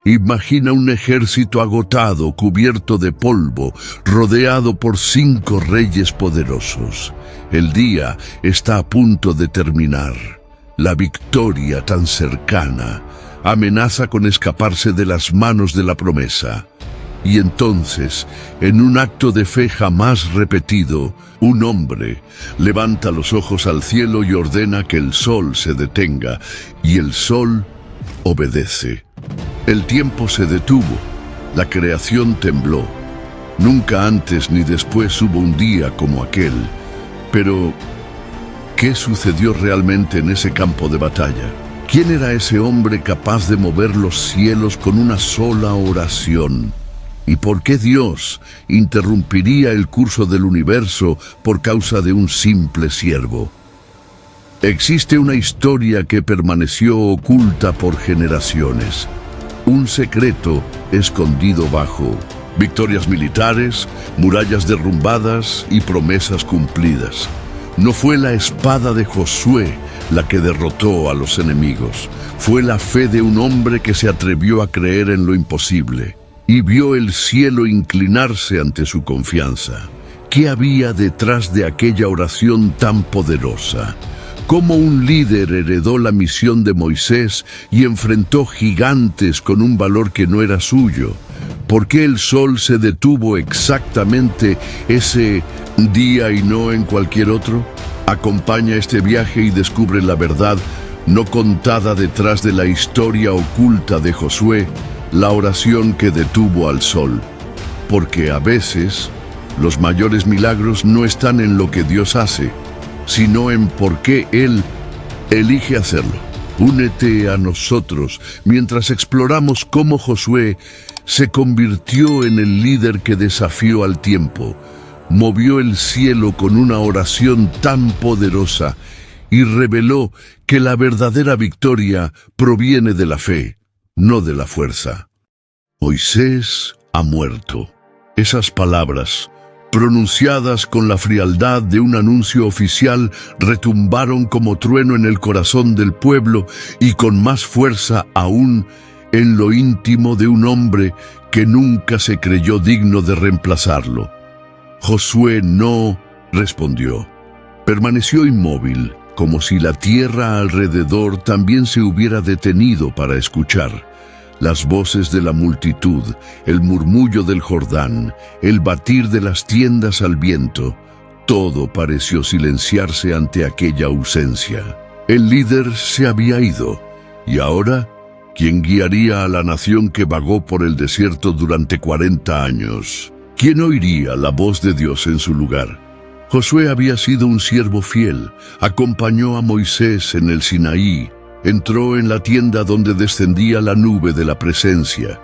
Imagina un ejército agotado, cubierto de polvo, rodeado por 5 reyes poderosos. El día está a punto de terminar. La victoria tan cercana amenaza con escaparse de las manos de la promesa. Y entonces, en un acto de fe jamás repetido, un hombre levanta los ojos al cielo y ordena que el sol se detenga, y el sol obedece. El tiempo se detuvo, la creación tembló. Nunca antes ni después hubo un día como aquel. Pero, ¿qué sucedió realmente en ese campo de batalla? ¿Quién era ese hombre capaz de mover los cielos con una sola oración? ¿Y por qué Dios interrumpiría el curso del universo por causa de un simple siervo? Existe una historia que permaneció oculta por generaciones. Un secreto escondido bajo victorias militares, murallas derrumbadas y promesas cumplidas. No fue la espada de Josué la que derrotó a los enemigos. Fue la fe de un hombre que se atrevió a creer en lo imposible y vio el cielo inclinarse ante su confianza. ¿Qué había detrás de aquella oración tan poderosa? ¿Cómo un líder heredó la misión de Moisés y enfrentó gigantes con un valor que no era suyo? ¿Por qué el sol se detuvo exactamente ese día y no en cualquier otro? Acompaña este viaje y descubre la verdad no contada detrás de la historia oculta de Josué, la oración que detuvo al sol. Porque a veces los mayores milagros no están en lo que Dios hace, sino en por qué Él elige hacerlo. Únete a nosotros mientras exploramos cómo Josué se convirtió en el líder que desafió al tiempo, movió el cielo con una oración tan poderosa y reveló que la verdadera victoria proviene de la fe, no de la fuerza. Moisés ha muerto. Esas palabras, pronunciadas con la frialdad de un anuncio oficial, retumbaron como trueno en el corazón del pueblo y con más fuerza aún en lo íntimo de un hombre que nunca se creyó digno de reemplazarlo. Josué no respondió. Permaneció inmóvil, como si la tierra alrededor también se hubiera detenido para escuchar. Las voces de la multitud, el murmullo del Jordán, el batir de las tiendas al viento, todo pareció silenciarse ante aquella ausencia. El líder se había ido, y ahora, ¿quién guiaría a la nación que vagó por el desierto durante 40 años? ¿Quién oiría la voz de Dios en su lugar? Josué había sido un siervo fiel, acompañó a Moisés en el Sinaí, entró en la tienda donde descendía la nube de la presencia.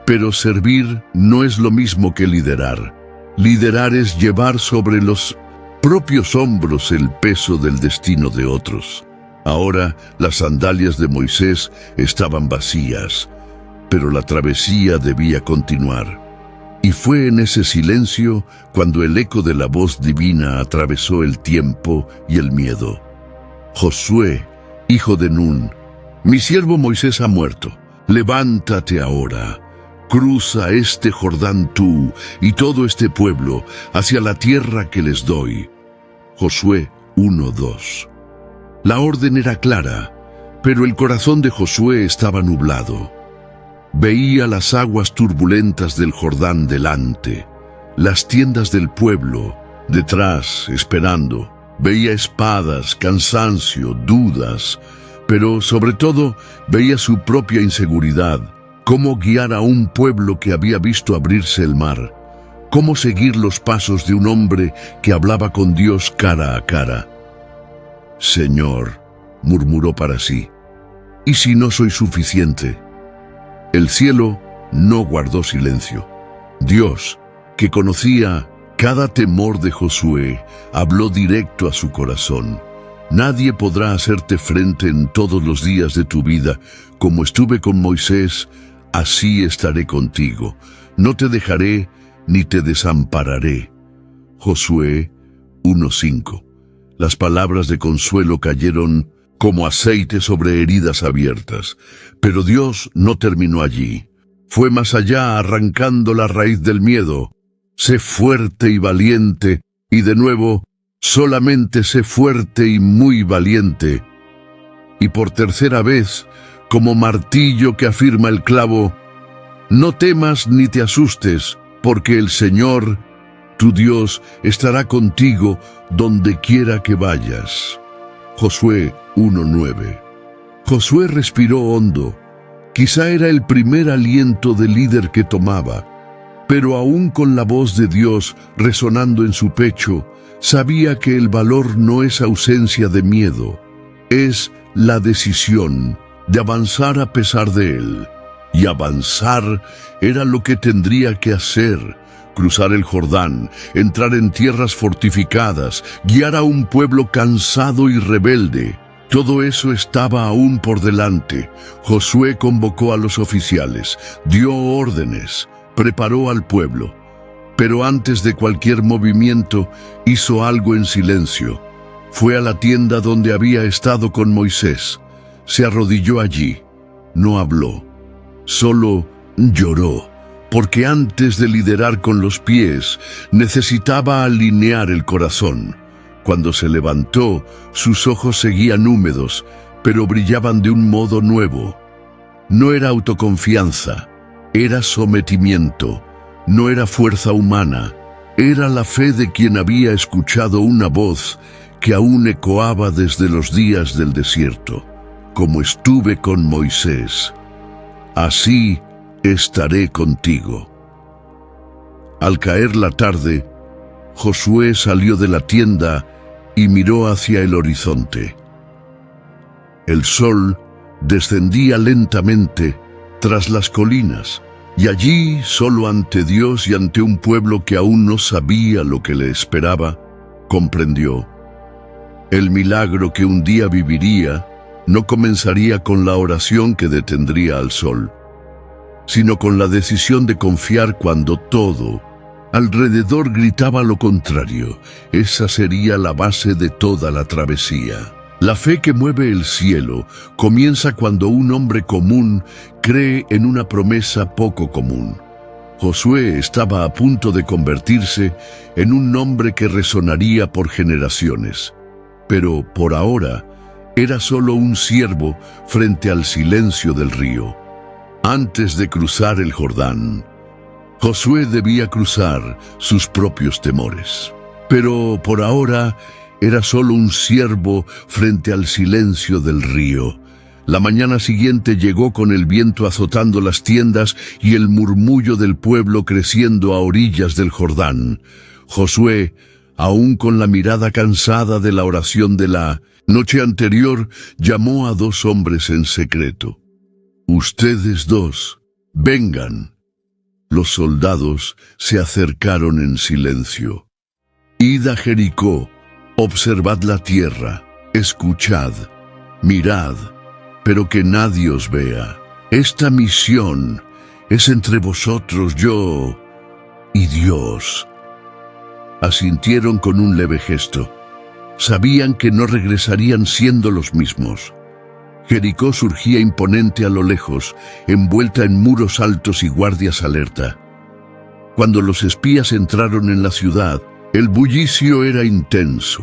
Pero servir no es lo mismo que liderar. Liderar es llevar sobre los propios hombros el peso del destino de otros. Ahora las sandalias de Moisés estaban vacías, pero la travesía debía continuar. Y fue en ese silencio cuando el eco de la voz divina atravesó el tiempo y el miedo. Josué, hijo de Nun, mi siervo Moisés ha muerto. Levántate ahora, cruza este Jordán tú y todo este pueblo hacia la tierra que les doy. Josué 1:2. La orden era clara, pero el corazón de Josué estaba nublado. Veía las aguas turbulentas del Jordán delante, las tiendas del pueblo detrás esperando. Veía espadas, cansancio, dudas, pero sobre todo veía su propia inseguridad. Cómo guiar a un pueblo que había visto abrirse el mar. Cómo seguir los pasos de un hombre que hablaba con Dios cara a cara. Señor, murmuró para sí, ¿y si no soy suficiente? El cielo no guardó silencio. Dios, que conocía cada temor de Josué, habló directo a su corazón. Nadie podrá hacerte frente en todos los días de tu vida. Como estuve con Moisés, así estaré contigo. No te dejaré ni te desampararé. Josué 1:5. Las palabras de consuelo cayeron como aceite sobre heridas abiertas. Pero Dios no terminó allí. Fue más allá, arrancando la raíz del miedo. Sé fuerte y valiente, y de nuevo, solamente sé fuerte y muy valiente. Y por tercera vez, como martillo que afirma el clavo, no temas ni te asustes, porque el Señor, tu Dios, estará contigo donde quiera que vayas. Josué 1:9. Josué respiró hondo. Quizá era el primer aliento de líder que tomaba, pero aún con la voz de Dios resonando en su pecho, sabía que el valor no es ausencia de miedo, es la decisión de avanzar a pesar de él. Y avanzar era lo que tendría que hacer: cruzar el Jordán, entrar en tierras fortificadas, guiar a un pueblo cansado y rebelde. Todo eso estaba aún por delante. Josué convocó a los oficiales, dio órdenes, preparó al pueblo. Pero antes de cualquier movimiento, hizo algo en silencio. Fue a la tienda donde había estado con Moisés. Se arrodilló allí. No habló. Solo lloró, porque antes de liderar con los pies, necesitaba alinear el corazón. Cuando se levantó, sus ojos seguían húmedos, pero brillaban de un modo nuevo. No era autoconfianza, era sometimiento. No era fuerza humana, era la fe de quien había escuchado una voz que aún ecoaba desde los días del desierto. Como estuve con Moisés, así estaré contigo. Al caer la tarde, Josué salió de la tienda y miró hacia el horizonte. El sol descendía lentamente tras las colinas, y allí, solo ante Dios y ante un pueblo que aún no sabía lo que le esperaba, comprendió: el milagro que un día viviría no comenzaría con la oración que detendría al sol, sino con la decisión de confiar cuando todo alrededor gritaba lo contrario. Esa sería la base de toda la travesía. La fe que mueve el cielo comienza cuando un hombre común cree en una promesa poco común. Josué estaba a punto de convertirse en un nombre que resonaría por generaciones, pero por ahora era solo un siervo frente al silencio del río. Antes de cruzar el Jordán, Josué debía cruzar sus propios temores. Pero por ahora era solo un siervo frente al silencio del río. La mañana siguiente llegó con el viento azotando las tiendas y el murmullo del pueblo creciendo a orillas del Jordán. Josué, aún con la mirada cansada de la oración de la noche anterior, llamó a 2 hombres en secreto. «Ustedes 2, vengan». Los soldados se acercaron en silencio. «Id a Jericó, observad la tierra, escuchad, mirad, pero que nadie os vea. Esta misión es entre vosotros, yo y Dios». Asintieron con un leve gesto. Sabían que no regresarían siendo los mismos. Jericó surgía imponente a lo lejos, envuelta en muros altos y guardias alerta. Cuando los espías entraron en la ciudad, el bullicio era intenso.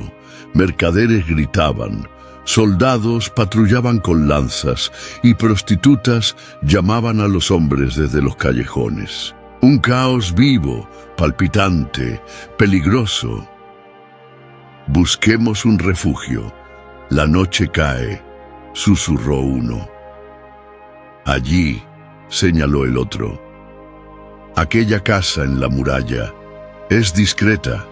Mercaderes gritaban, soldados patrullaban con lanzas y prostitutas llamaban a los hombres desde los callejones. Un caos vivo, palpitante, peligroso. «Busquemos un refugio. La noche cae», susurró uno. «Allí», señaló el otro. «Aquella casa en la muralla es discreta.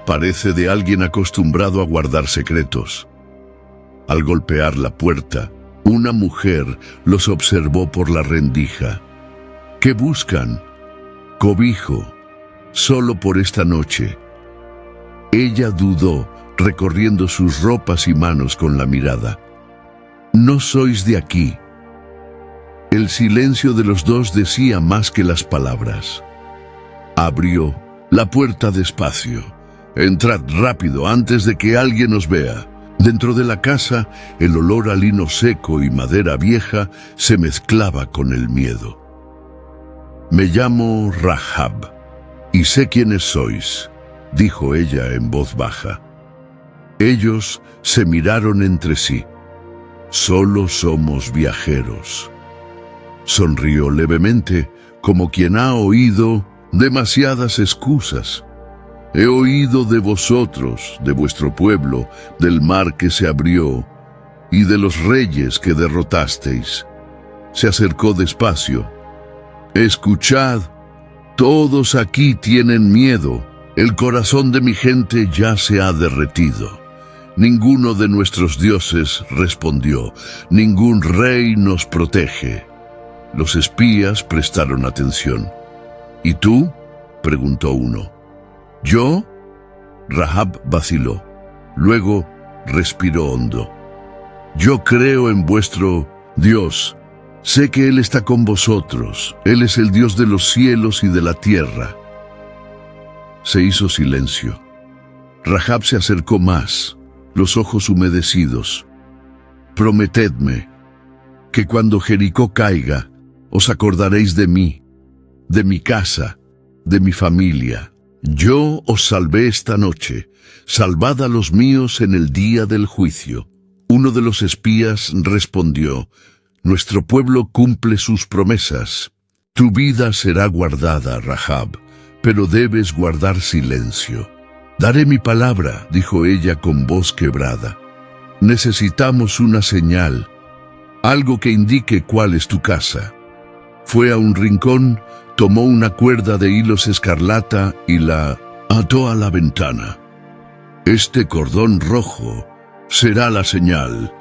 Parece de alguien acostumbrado a guardar secretos». Al golpear la puerta, una mujer los observó por la rendija. «¿Qué buscan?» «Cobijo, solo por esta noche». Ella dudó, recorriendo sus ropas y manos con la mirada. «No sois de aquí». El silencio de los 2 decía más que las palabras. Abrió la puerta despacio. «Entrad rápido antes de que alguien os vea». Dentro de la casa, el olor a lino seco y madera vieja se mezclaba con el miedo. Me llamo Rahab, y sé quiénes sois, dijo ella en voz baja. Ellos se miraron entre sí. Solo somos viajeros. Sonrió levemente, como quien ha oído demasiadas excusas. He oído de vosotros, de vuestro pueblo, del mar que se abrió y de los reyes que derrotasteis. Se acercó despacio. Escuchad, todos aquí tienen miedo. El corazón de mi gente ya se ha derretido. Ninguno de nuestros dioses respondió, ningún rey nos protege. Los espías prestaron atención. ¿Y tú?, preguntó uno. ¿Yo? Rahab vaciló. Luego respiró hondo. Yo creo en vuestro Dios. Sé que Él está con vosotros. Él es el Dios de los cielos y de la tierra. Se hizo silencio. Rahab se acercó más, los ojos humedecidos. Prometedme que cuando Jericó caiga, os acordaréis de mí, de mi casa, de mi familia. Yo os salvé esta noche, salvad a los míos en el día del juicio. Uno de los espías respondió, nuestro pueblo cumple sus promesas. Tu vida será guardada, Rahab, pero debes guardar silencio. Daré mi palabra, dijo ella con voz quebrada. Necesitamos una señal, algo que indique cuál es tu casa. Fue a un rincón, tomó una cuerda de hilos escarlata y la ató a la ventana. Este cordón rojo será la señal.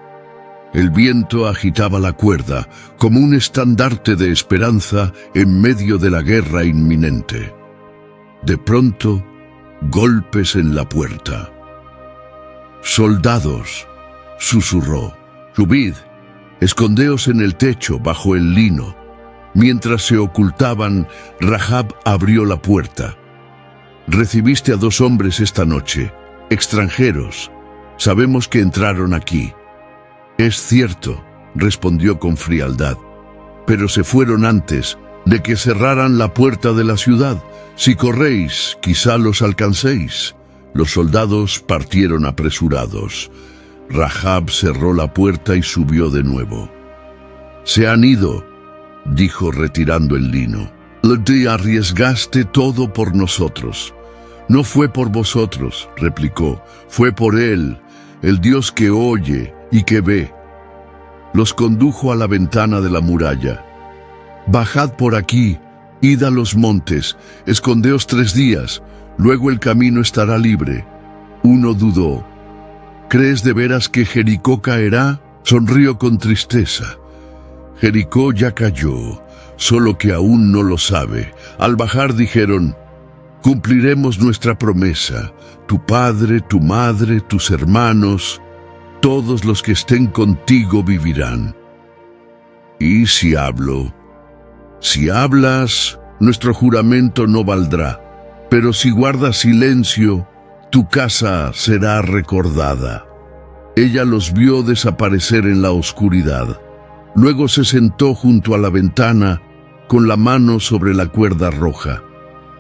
El viento agitaba la cuerda como un estandarte de esperanza en medio de la guerra inminente. De pronto, golpes en la puerta. «Soldados», susurró, «subid, escondeos en el techo bajo el lino». Mientras se ocultaban, Rahab abrió la puerta. «Recibiste a 2 hombres esta noche, extranjeros. Sabemos que entraron aquí». «Es cierto», respondió con frialdad, «pero se fueron antes de que cerraran la puerta de la ciudad. Si corréis, quizá los alcancéis». Los soldados partieron apresurados. Rahab cerró la puerta y subió de nuevo. «Se han ido», dijo retirando el lino. «Te arriesgaste todo por nosotros». «No fue por vosotros», replicó, «fue por Él, el Dios que oye y que ve». Los condujo a la ventana de la muralla. «Bajad por aquí, id a los montes, escondeos 3 días, luego el camino estará libre». Uno dudó. «¿Crees de veras que Jericó caerá?». Sonrió con tristeza. «Jericó ya cayó, solo que aún no lo sabe». Al bajar dijeron, «Cumpliremos nuestra promesa. Tu padre, tu madre, tus hermanos, todos los que estén contigo vivirán». «¿Y si hablo?». «Si hablas, nuestro juramento no valdrá, pero si guardas silencio, tu casa será recordada». Ella los vio desaparecer en la oscuridad. Luego se sentó junto a la ventana, con la mano sobre la cuerda roja.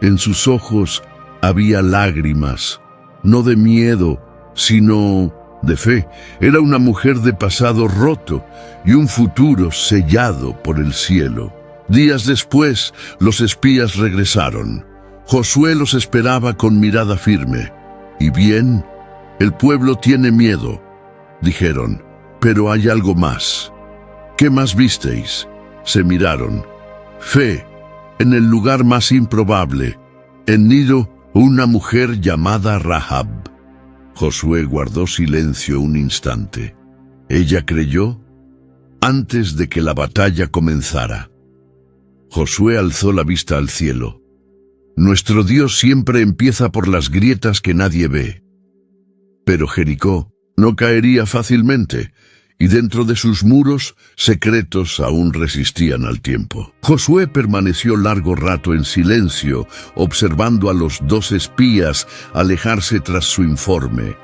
En sus ojos había lágrimas, no de miedo, sino de fe. Era una mujer de pasado roto y un futuro sellado por el cielo. Días después, los espías regresaron. Josué los esperaba con mirada firme. «¿Y bien? El pueblo tiene miedo», dijeron, «pero hay algo más». «¿Qué más visteis?». Se miraron. «Fe, en el lugar más improbable, en Nilo, una mujer llamada Rahab». Josué guardó silencio un instante. ¿Ella creyó? Antes de que la batalla comenzara, Josué alzó la vista al cielo. «Nuestro Dios siempre empieza por las grietas que nadie ve». Pero Jericó no caería fácilmente, y dentro de sus muros secretos aún resistían al tiempo. Josué permaneció largo rato en silencio, observando a los 2 espías alejarse tras su informe.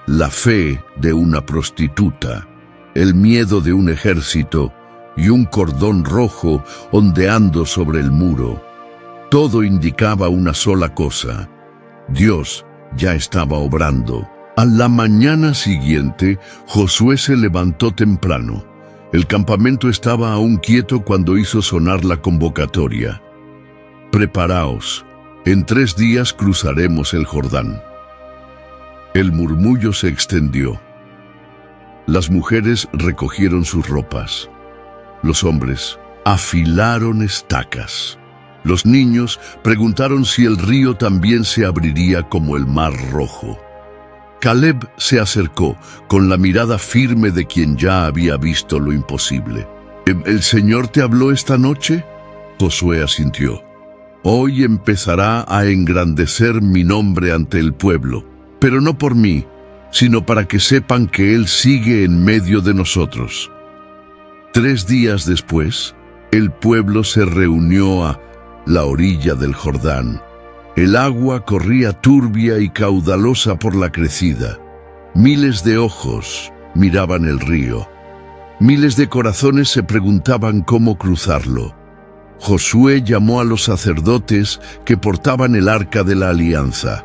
La fe de una prostituta, el miedo de un ejército y un cordón rojo ondeando sobre el muro. Todo indicaba una sola cosa: Dios ya estaba obrando. A la mañana siguiente, Josué se levantó temprano. El campamento estaba aún quieto cuando hizo sonar la convocatoria. Preparaos, en 3 días cruzaremos el Jordán. El murmullo se extendió. Las mujeres recogieron sus ropas. Los hombres afilaron estacas. Los niños preguntaron si el río también se abriría como el Mar Rojo. Caleb se acercó con la mirada firme de quien ya había visto lo imposible. ¿El Señor te habló esta noche? Josué asintió. Hoy empezará a engrandecer mi nombre ante el pueblo, pero no por mí, sino para que sepan que Él sigue en medio de nosotros. 3 días después, el pueblo se reunió a la orilla del Jordán. El agua corría turbia y caudalosa por la crecida. Miles de ojos miraban el río. Miles de corazones se preguntaban cómo cruzarlo. Josué llamó a los sacerdotes que portaban el arca de la alianza.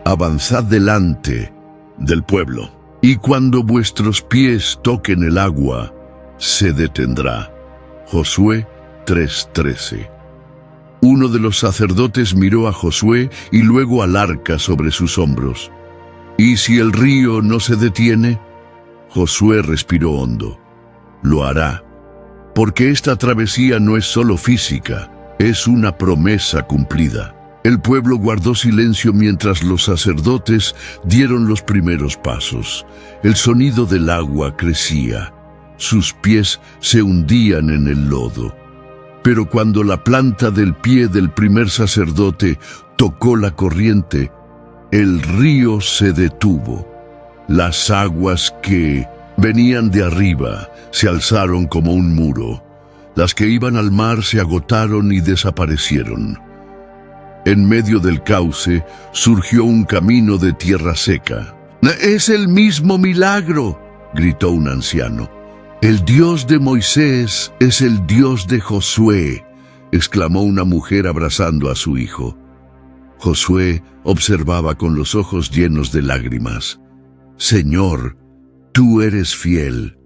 Avanzad delante del pueblo, y cuando vuestros pies toquen el agua, se detendrá. Josué 3:13. Uno de los sacerdotes miró a Josué y luego al arca sobre sus hombros. ¿Y si el río no se detiene? Josué respiró hondo. Lo hará, porque esta travesía no es solo física, es una promesa cumplida. El pueblo guardó silencio mientras los sacerdotes dieron los primeros pasos. El sonido del agua crecía. Sus pies se hundían en el lodo. Pero cuando la planta del pie del primer sacerdote tocó la corriente, el río se detuvo. Las aguas que venían de arriba se alzaron como un muro. Las que iban al mar se agotaron y desaparecieron. En medio del cauce surgió un camino de tierra seca. «¡Es el mismo milagro!», gritó un anciano. «El Dios de Moisés es el Dios de Josué», exclamó una mujer abrazando a su hijo. Josué observaba con los ojos llenos de lágrimas. «Señor, tú eres fiel».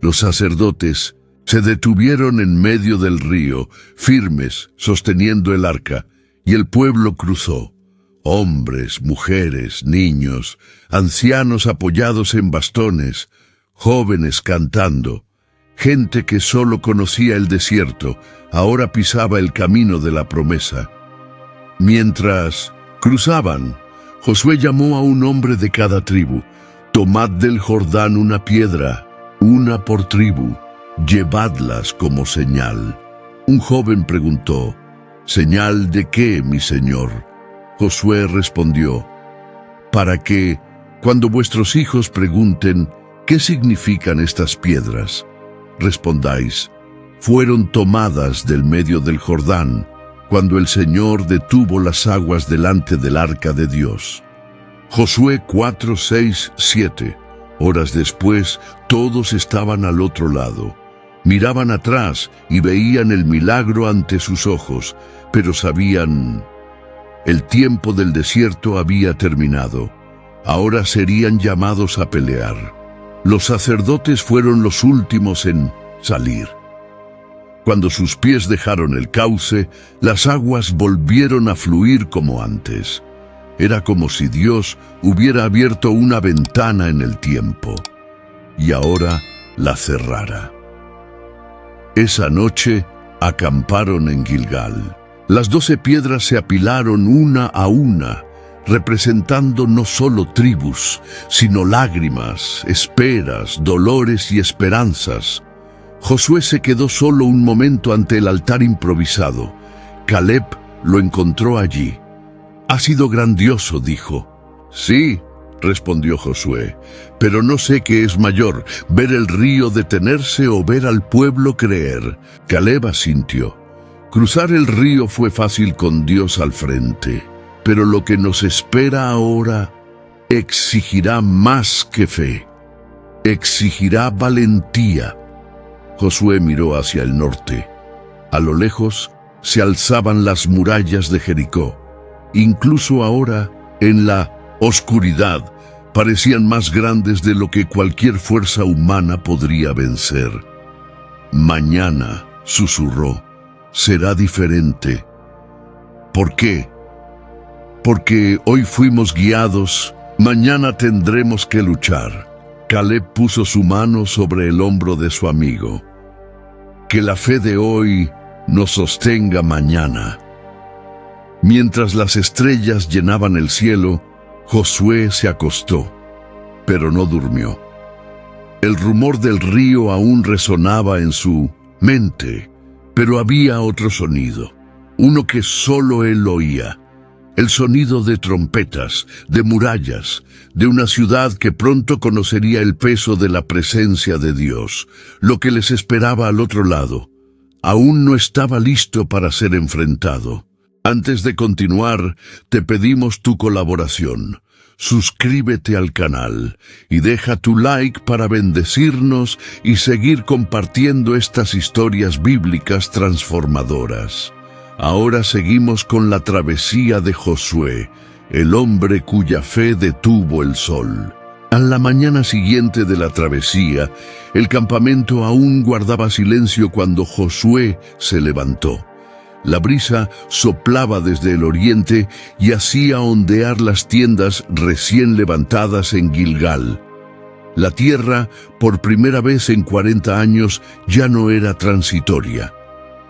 Los sacerdotes se detuvieron en medio del río, firmes, sosteniendo el arca, y el pueblo cruzó. Hombres, mujeres, niños, ancianos apoyados en bastones, jóvenes cantando. Gente que solo conocía el desierto, ahora pisaba el camino de la promesa. Mientras cruzaban, Josué llamó a un hombre de cada tribu. «Tomad del Jordán una piedra, una por tribu, llevadlas como señal». Un joven preguntó: «¿Señal de qué, mi señor?». Josué respondió: «Para que, cuando vuestros hijos pregunten ¿qué significan estas piedras?, respondáis: fueron tomadas del medio del Jordán, cuando el Señor detuvo las aguas delante del arca de Dios». Josué 4, 6, 7. Horas después, todos estaban al otro lado. Miraban atrás y veían el milagro ante sus ojos, pero sabían: el tiempo del desierto había terminado. Ahora serían llamados a pelear. Los sacerdotes fueron los últimos en salir. Cuando sus pies dejaron el cauce, las aguas volvieron a fluir como antes. Era como si Dios hubiera abierto una ventana en el tiempo y ahora la cerrara. Esa noche acamparon en Gilgal. Las 12 piedras se apilaron una a una, representando no solo tribus, sino lágrimas, esperas, dolores y esperanzas. Josué se quedó solo un momento ante el altar improvisado. Caleb lo encontró allí. «Ha sido grandioso», dijo. «Sí», respondió Josué, «pero no sé qué es mayor, ver el río detenerse o ver al pueblo creer». Caleb asintió. Cruzar el río fue fácil con Dios al frente, pero lo que nos espera ahora exigirá más que fe, exigirá valentía. Josué miró hacia el norte. A lo lejos se alzaban las murallas de Jericó. Incluso ahora, en la oscuridad, parecían más grandes de lo que cualquier fuerza humana podría vencer. Mañana, susurró, será diferente. ¿Por qué? Porque hoy fuimos guiados, mañana tendremos que luchar. Caleb puso su mano sobre el hombro de su amigo. Que la fe de hoy nos sostenga mañana. Mientras las estrellas llenaban el cielo, Josué se acostó, pero no durmió. El rumor del río aún resonaba en su mente, pero había otro sonido, uno que solo él oía. El sonido de trompetas, de murallas, de una ciudad que pronto conocería el peso de la presencia de Dios, lo que les esperaba al otro lado. Aún no estaba listo para ser enfrentado. Antes de continuar, te pedimos tu colaboración. Suscríbete al canal y deja tu like para bendecirnos y seguir compartiendo estas historias bíblicas transformadoras. Ahora seguimos con la travesía de Josué, el hombre cuya fe detuvo el sol. A la mañana siguiente de la travesía, el campamento aún guardaba silencio cuando Josué se levantó. La brisa soplaba desde el oriente y hacía ondear las tiendas recién levantadas en Gilgal. La tierra, por primera vez en 40 años, ya no era transitoria,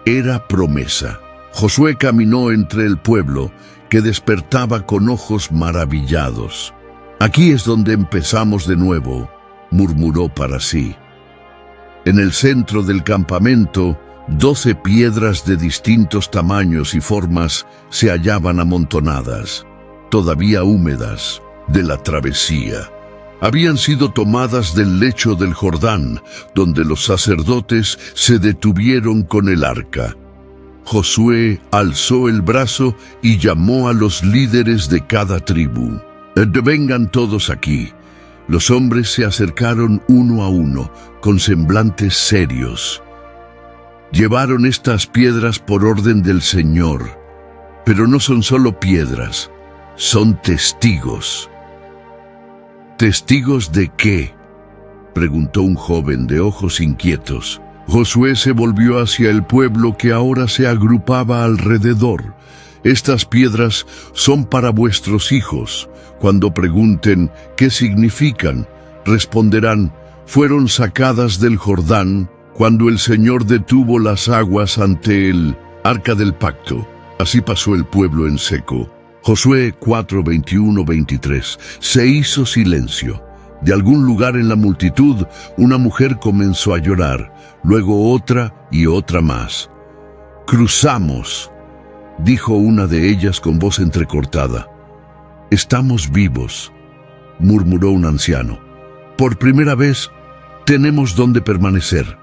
era promesa. Josué caminó entre el pueblo, que despertaba con ojos maravillados. Aquí es donde empezamos de nuevo, murmuró para sí. En el centro del campamento, 12 piedras de distintos tamaños y formas se hallaban amontonadas, todavía húmedas, de la travesía. Habían sido tomadas del lecho del Jordán, donde los sacerdotes se detuvieron con el arca. Josué alzó el brazo y llamó a los líderes de cada tribu. «Vengan todos aquí». Los hombres se acercaron uno a uno, con semblantes serios. Llevaron estas piedras por orden del Señor, pero no son solo piedras, son testigos. ¿Testigos de qué?, preguntó un joven de ojos inquietos. Josué se volvió hacia el pueblo que ahora se agrupaba alrededor. Estas piedras son para vuestros hijos. Cuando pregunten qué significan, responderán, fueron sacadas del Jordán cuando el Señor detuvo las aguas ante el arca del pacto. Así pasó el pueblo en seco. Josué 4:21-23. Se hizo silencio. De algún lugar en la multitud, una mujer comenzó a llorar, luego otra y otra más. «Cruzamos», dijo una de ellas con voz entrecortada. «Estamos vivos», murmuró un anciano. «Por primera vez tenemos donde permanecer».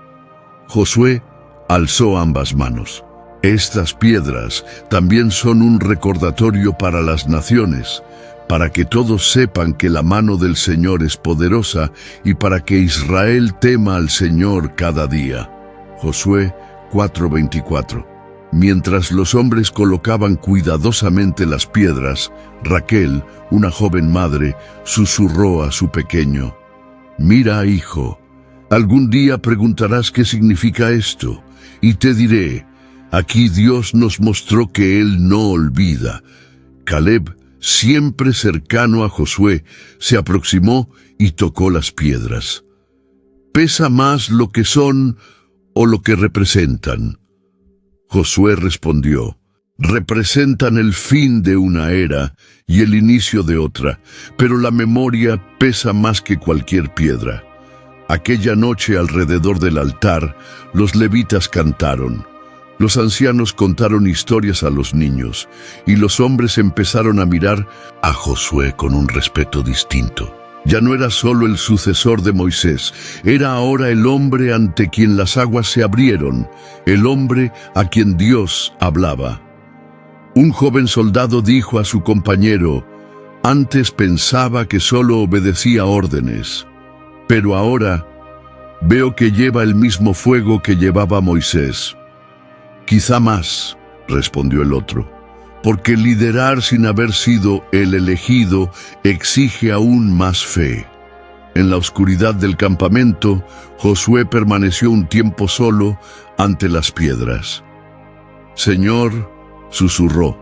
Josué alzó ambas manos. «Estas piedras también son un recordatorio para las naciones, para que todos sepan que la mano del Señor es poderosa y para que Israel tema al Señor cada día». Josué 4:24. Mientras los hombres colocaban cuidadosamente las piedras, Raquel, una joven madre, susurró a su pequeño: «Mira, hijo, algún día preguntarás qué significa esto, y te diré, aquí Dios nos mostró que Él no olvida». Caleb, siempre cercano a Josué, se aproximó y tocó las piedras. ¿Pesa más lo que son o lo que representan? Josué respondió: representan el fin de una era y el inicio de otra, pero la memoria pesa más que cualquier piedra. Aquella noche alrededor del altar, los levitas cantaron. Los ancianos contaron historias a los niños, y los hombres empezaron a mirar a Josué con un respeto distinto. Ya no era solo el sucesor de Moisés, era ahora el hombre ante quien las aguas se abrieron, el hombre a quien Dios hablaba. Un joven soldado dijo a su compañero: «Antes pensaba que solo obedecía órdenes, pero ahora veo que lleva el mismo fuego que llevaba Moisés». «Quizá más», respondió el otro, porque liderar sin haber sido el elegido exige aún más fe. En la oscuridad del campamento, Josué permaneció un tiempo solo ante las piedras. «Señor», susurró,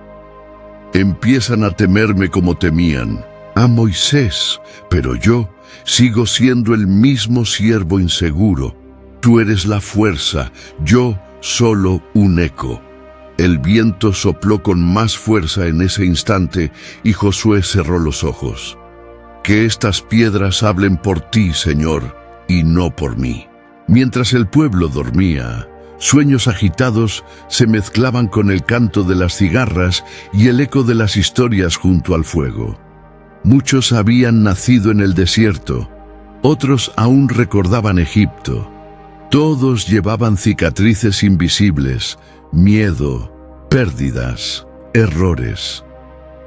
«empiezan a temerme como temían a Moisés, pero yo sigo siendo el mismo siervo inseguro. Tú eres la fuerza, yo solo un eco». El viento sopló con más fuerza en ese instante y Josué cerró los ojos. «Que estas piedras hablen por ti, Señor, y no por mí». Mientras el pueblo dormía, sueños agitados se mezclaban con el canto de las cigarras y el eco de las historias junto al fuego. Muchos habían nacido en el desierto, otros aún recordaban Egipto. Todos llevaban cicatrices invisibles, miedo, pérdidas, errores.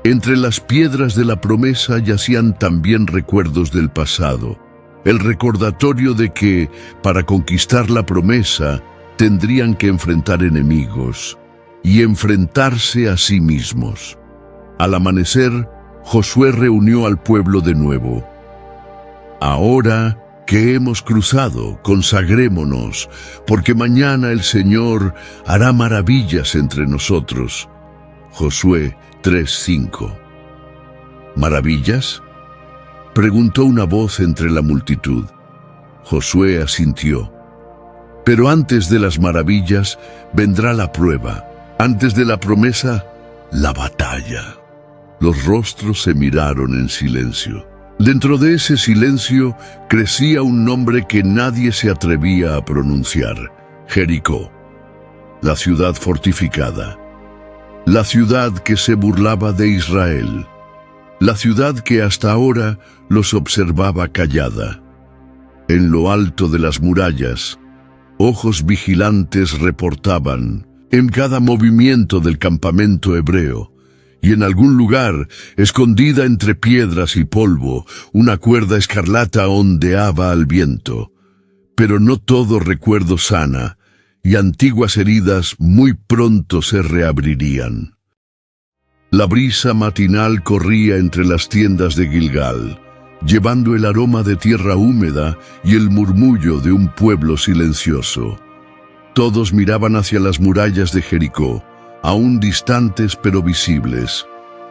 Entre las piedras de la promesa yacían también recuerdos del pasado, el recordatorio de que, para conquistar la promesa, tendrían que enfrentar enemigos y enfrentarse a sí mismos. Al amanecer, Josué reunió al pueblo de nuevo. «Ahora que hemos cruzado, consagrémonos, porque mañana el Señor hará maravillas entre nosotros». Josué 3:5. «¿Maravillas?», preguntó una voz entre la multitud. Josué asintió. «Pero antes de las maravillas vendrá la prueba, antes de la promesa, la batalla». Los rostros se miraron en silencio. Dentro de ese silencio crecía un nombre que nadie se atrevía a pronunciar: Jericó, la ciudad fortificada, la ciudad que se burlaba de Israel, la ciudad que hasta ahora los observaba callada. En lo alto de las murallas, ojos vigilantes reportaban en cada movimiento del campamento hebreo. Y en algún lugar, escondida entre piedras y polvo, una cuerda escarlata ondeaba al viento. Pero no todo recuerdo sana, y antiguas heridas muy pronto se reabrirían. La brisa matinal corría entre las tiendas de Gilgal, llevando el aroma de tierra húmeda y el murmullo de un pueblo silencioso. Todos miraban hacia las murallas de Jericó, aún distantes pero visibles.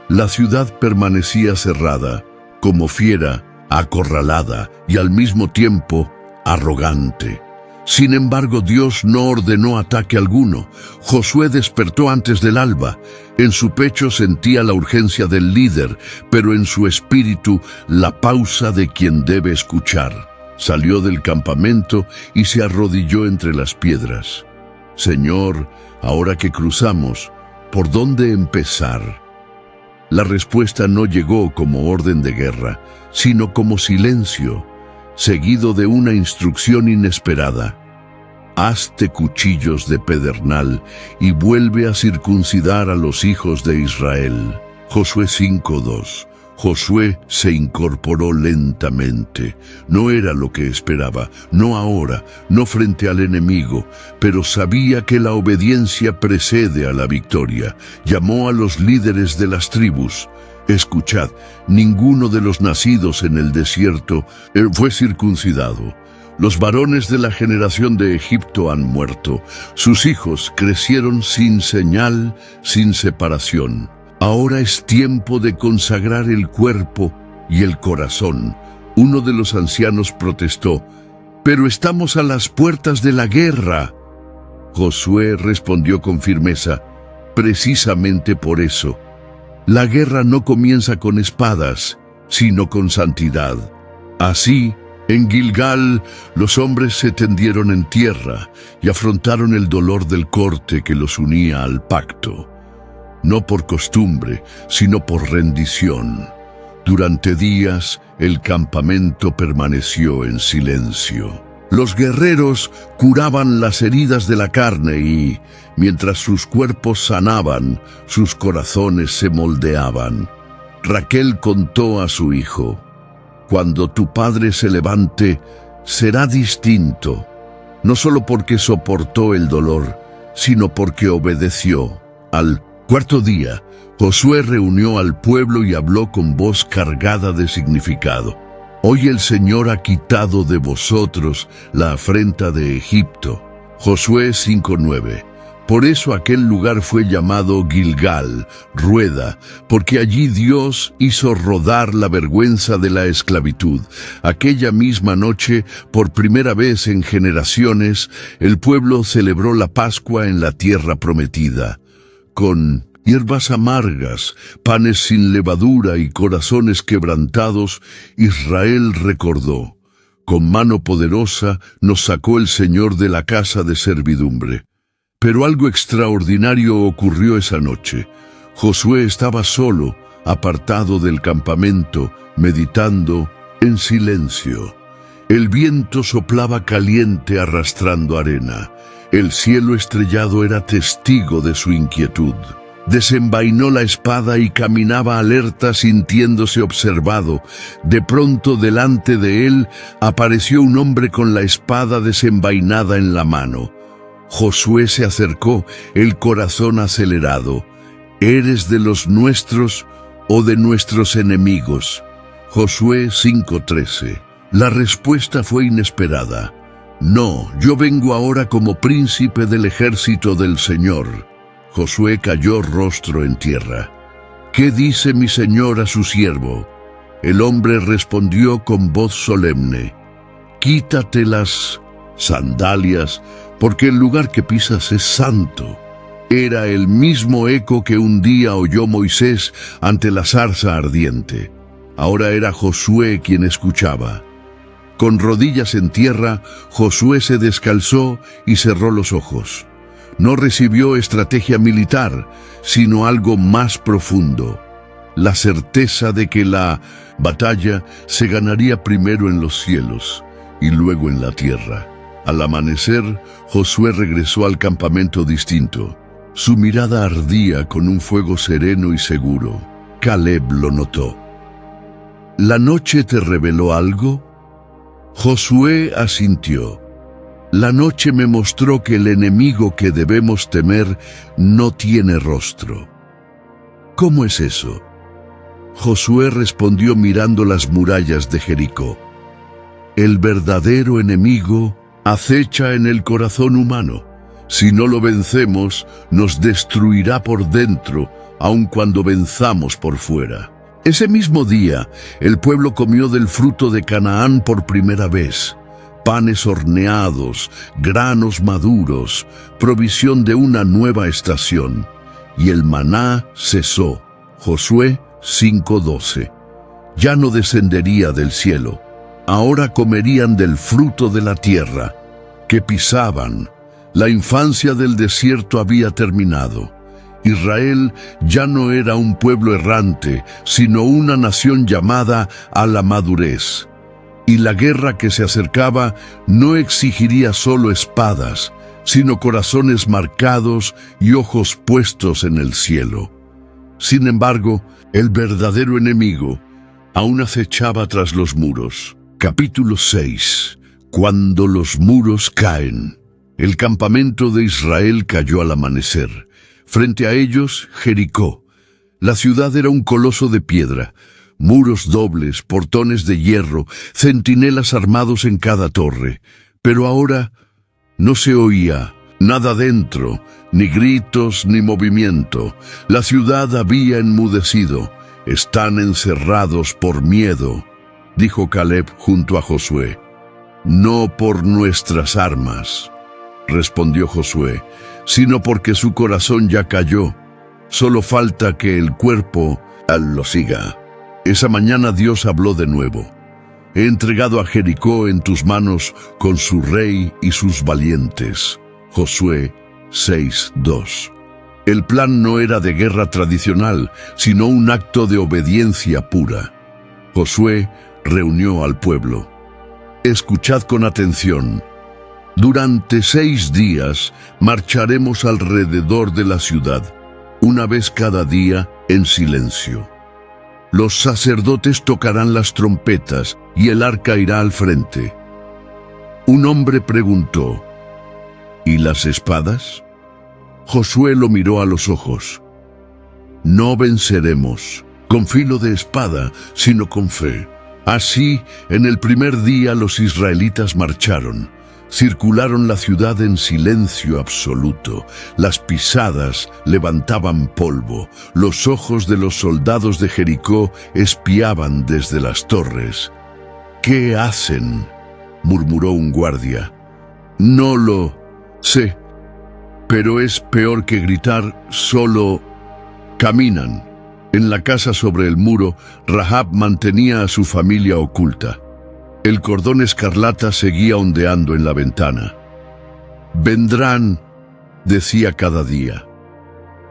La ciudad permanecía cerrada, como fiera, acorralada y al mismo tiempo arrogante. Sin embargo, Dios no ordenó ataque alguno. Josué despertó antes del alba. En su pecho sentía la urgencia del líder, pero en su espíritu la pausa de quien debe escuchar. Salió del campamento y se arrodilló entre las piedras. «Señor, ahora que cruzamos, ¿por dónde empezar?». La respuesta no llegó como orden de guerra, sino como silencio, seguido de una instrucción inesperada: «Hazte cuchillos de pedernal y vuelve a circuncidar a los hijos de Israel». Josué 5:2. Josué se incorporó lentamente. No era lo que esperaba, no ahora, no frente al enemigo, pero sabía que la obediencia precede a la victoria. Llamó a los líderes de las tribus. «Escuchad, ninguno de los nacidos en el desierto fue circuncidado. Los varones de la generación de Egipto han muerto. Sus hijos crecieron sin señal, sin separación. Ahora es tiempo de consagrar el cuerpo y el corazón». Uno de los ancianos protestó: «Pero estamos a las puertas de la guerra». Josué respondió con firmeza: «Precisamente por eso. La guerra no comienza con espadas, sino con santidad». Así, en Gilgal, los hombres se tendieron en tierra y afrontaron el dolor del corte que los unía al pacto. No por costumbre, sino por rendición. Durante días, el campamento permaneció en silencio. Los guerreros curaban las heridas de la carne y, mientras sus cuerpos sanaban, sus corazones se moldeaban. Raquel contó a su hijo: «Cuando tu padre se levante, será distinto, no solo porque soportó el dolor, sino porque obedeció». Al cuarto día, Josué reunió al pueblo y habló con voz cargada de significado. Hoy el Señor ha quitado de vosotros la afrenta de Egipto. Josué 5:9. Por eso aquel lugar fue llamado Gilgal, rueda, porque allí Dios hizo rodar la vergüenza de la esclavitud. Aquella misma noche, por primera vez en generaciones, el pueblo celebró la Pascua en la tierra prometida. Con hierbas amargas, panes sin levadura y corazones quebrantados, Israel recordó: con mano poderosa nos sacó el Señor de la casa de servidumbre. Pero algo extraordinario ocurrió esa noche. Josué estaba solo, apartado del campamento, meditando en silencio. El viento soplaba caliente arrastrando arena. El cielo estrellado era testigo de su inquietud. Desenvainó la espada y caminaba alerta sintiéndose observado. De pronto delante de él apareció un hombre con la espada desenvainada en la mano. Josué se acercó, el corazón acelerado. ¿Eres de los nuestros o de nuestros enemigos? Josué 5:13. La respuesta fue inesperada. No, yo vengo ahora como príncipe del ejército del Señor. Josué cayó rostro en tierra. ¿Qué dice mi señor a su siervo? El hombre respondió con voz solemne: quítate las sandalias, porque el lugar que pisas es santo. Era el mismo eco que un día oyó Moisés ante la zarza ardiente. Ahora era Josué quien escuchaba. Con rodillas en tierra, Josué se descalzó y cerró los ojos. No recibió estrategia militar, sino algo más profundo: la certeza de que la batalla se ganaría primero en los cielos y luego en la tierra. Al amanecer, Josué regresó al campamento distinto. Su mirada ardía con un fuego sereno y seguro. Caleb lo notó. ¿La noche te reveló algo? Josué asintió. La noche me mostró que el enemigo que debemos temer no tiene rostro. ¿Cómo es eso? Josué respondió mirando las murallas de Jericó. El verdadero enemigo acecha en el corazón humano. Si no lo vencemos, nos destruirá por dentro, aun cuando venzamos por fuera. Ese mismo día, el pueblo comió del fruto de Canaán por primera vez. Panes horneados, granos maduros, provisión de una nueva estación. Y el maná cesó. Josué 5:12. Ya no descendería del cielo. Ahora comerían del fruto de la tierra que pisaban. La infancia del desierto había terminado. Israel ya no era un pueblo errante, sino una nación llamada a la madurez. Y la guerra que se acercaba no exigiría solo espadas, sino corazones marcados y ojos puestos en el cielo. Sin embargo, el verdadero enemigo aún acechaba tras los muros. Capítulo 6. Cuando los muros caen. El campamento de Israel cayó al amanecer. Frente a ellos, Jericó. La ciudad era un coloso de piedra, muros dobles, portones de hierro, centinelas armados en cada torre. Pero ahora no se oía nada dentro, ni gritos ni movimiento. La ciudad había enmudecido. Están encerrados por miedo, dijo Caleb junto a Josué. No por nuestras armas, respondió Josué, sino porque su corazón ya cayó. Solo falta que el cuerpo lo siga. Esa mañana Dios habló de nuevo. He entregado a Jericó en tus manos con su rey y sus valientes. Josué 6:2. El plan no era de guerra tradicional, sino un acto de obediencia pura. Josué reunió al pueblo. Escuchad con atención. Durante 6 días marcharemos alrededor de la ciudad, una vez cada día en silencio. Los sacerdotes tocarán las trompetas y el arca irá al frente. Un hombre preguntó: ¿y las espadas? Josué lo miró a los ojos. No venceremos con filo de espada, sino con fe. Así, en el primer día los israelitas marcharon. Circularon la ciudad en silencio absoluto. Las pisadas levantaban polvo. Los ojos de los soldados de Jericó espiaban desde las torres. «¿Qué hacen?», murmuró un guardia. «No lo sé, pero es peor que gritar, solo caminan». En la casa sobre el muro, Rahab mantenía a su familia oculta. El cordón escarlata seguía ondeando en la ventana. «Vendrán», decía cada día,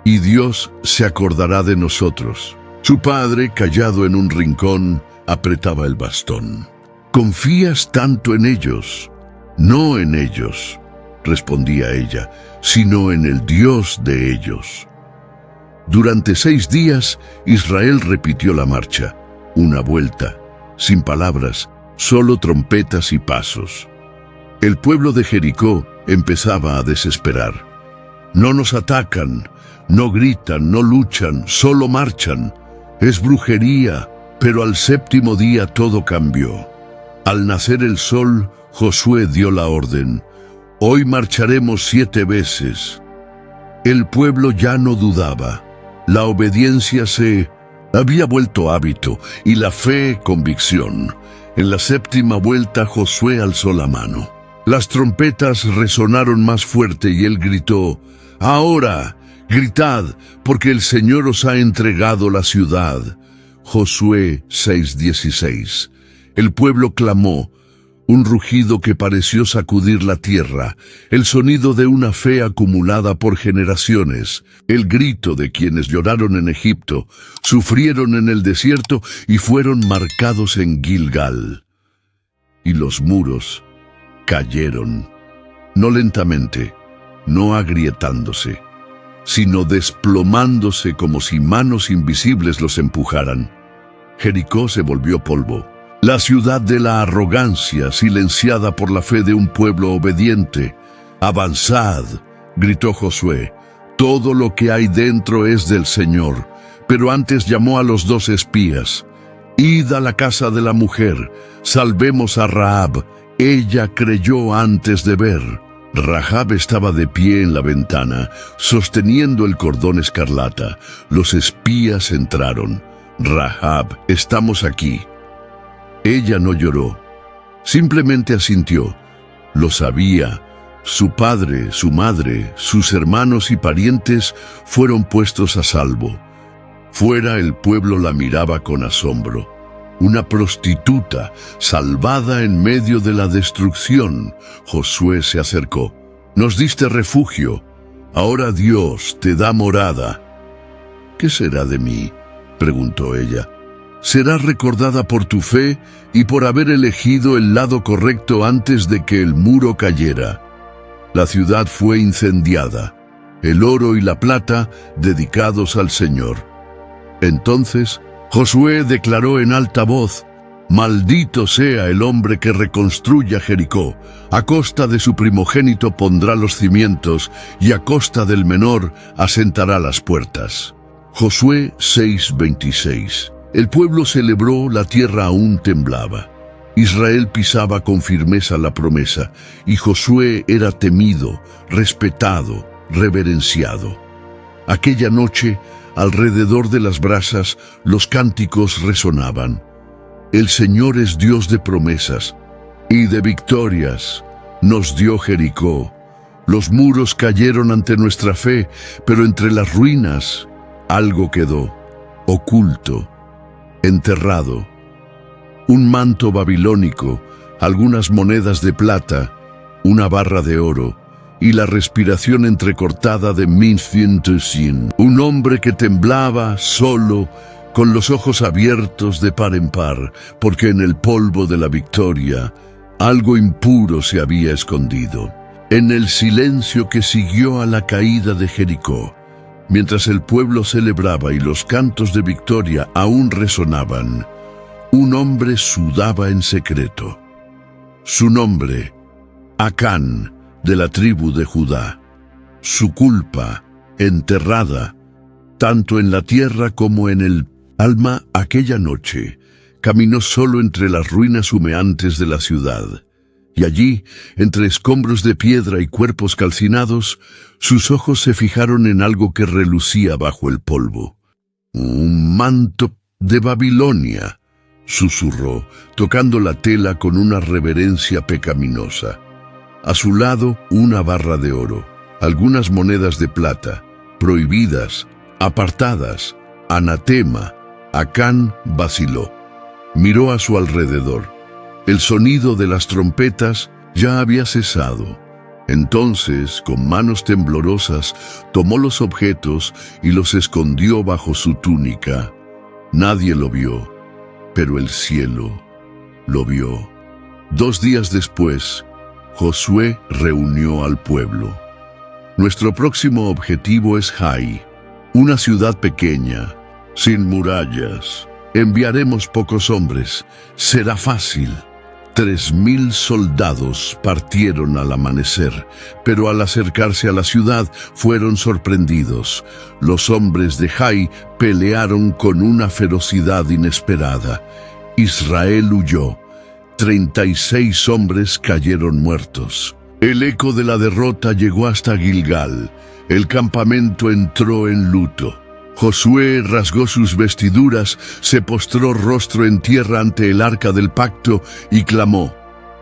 «y Dios se acordará de nosotros». Su padre, callado en un rincón, apretaba el bastón. «¿Confías tanto en ellos?» «No en ellos», respondía ella, «sino en el Dios de ellos». Durante 6 días, Israel repitió la marcha, una vuelta, sin palabras, solo trompetas y pasos. El pueblo de Jericó empezaba a desesperar. «No nos atacan, no gritan, no luchan, solo marchan. Es brujería». Pero al 7º día todo cambió. Al nacer el sol, Josué dio la orden: «Hoy marcharemos 7 veces». El pueblo ya no dudaba. La obediencia se había vuelto hábito y la fe convicción. En la 7ª vuelta Josué alzó la mano. Las trompetas resonaron más fuerte y él gritó: «Ahora, gritad, porque el Señor os ha entregado la ciudad». Josué 6:16. El pueblo clamó, un rugido que pareció sacudir la tierra, el sonido de una fe acumulada por generaciones, el grito de quienes lloraron en Egipto, sufrieron en el desierto y fueron marcados en Gilgal. Y los muros cayeron, no lentamente, no agrietándose, sino desplomándose como si manos invisibles los empujaran. Jericó se volvió polvo. La ciudad de la arrogancia, silenciada por la fe de un pueblo obediente. «Avanzad», gritó Josué, «todo lo que hay dentro es del Señor». Pero antes llamó a los 2 espías: «Id a la casa de la mujer, salvemos a Rahab, ella creyó antes de ver». Rahab estaba de pie en la ventana, sosteniendo el cordón escarlata. Los espías entraron. «Rahab, estamos aquí». Ella no lloró, simplemente asintió. Lo sabía. Su padre, su madre, sus hermanos y parientes fueron puestos a salvo. Fuera el pueblo la miraba con asombro. Una prostituta, salvada en medio de la destrucción. Josué se acercó. «Nos diste refugio. Ahora Dios te da morada». «¿Qué será de mí?», preguntó ella. «Serás recordada por tu fe y por haber elegido el lado correcto antes de que el muro cayera». La ciudad fue incendiada, el oro y la plata dedicados al Señor. Entonces Josué declaró en alta voz: «Maldito sea el hombre que reconstruya Jericó. A costa de su primogénito pondrá los cimientos y a costa del menor asentará las puertas». Josué 6:26. El pueblo celebró, la tierra aún temblaba. Israel pisaba con firmeza la promesa, y Josué era temido, respetado, reverenciado. Aquella noche, alrededor de las brasas, los cánticos resonaban. «El Señor es Dios de promesas y de victorias. Nos dio Jericó. Los muros cayeron ante nuestra fe, pero entre las ruinas algo quedó, oculto, enterrado. Un manto babilónico, algunas monedas de plata, una barra de oro y la respiración entrecortada de Minfintusin, un hombre que temblaba solo, con los ojos abiertos de par en par, porque en el polvo de la victoria algo impuro se había escondido. En el silencio que siguió a la caída de Jericó, mientras el pueblo celebraba y los cantos de victoria aún resonaban, un hombre sudaba en secreto. Su nombre, Acán, de la tribu de Judá. su culpa enterrada, tanto en la tierra como en el alma. Aquella noche caminó solo entre las ruinas humeantes de la ciudad, y allí, entre escombros de piedra y cuerpos calcinados, sus ojos se fijaron en algo que relucía bajo el polvo. «Un manto de Babilonia», susurró, tocando la tela con una reverencia pecaminosa. A su lado, una barra de oro, algunas monedas de plata, prohibidas, apartadas, anatema. Acán vaciló. Miró a su alrededor. El sonido de las trompetas ya había cesado. Entonces, con manos temblorosas, tomó los objetos y los escondió bajo su túnica. Nadie lo vio, pero el cielo lo vio. 2 días después, Josué reunió al pueblo. Nuestro próximo objetivo es Hai, una ciudad pequeña, sin murallas. Enviaremos pocos hombres. Será fácil. 3000 soldados partieron al amanecer, pero al acercarse a la ciudad fueron sorprendidos. Los hombres de Hai pelearon con una ferocidad inesperada. Israel huyó. 36 hombres cayeron muertos. El eco de la derrota llegó hasta Gilgal. El campamento entró en luto. Josué rasgó sus vestiduras, se postró rostro en tierra ante el arca del pacto y clamó: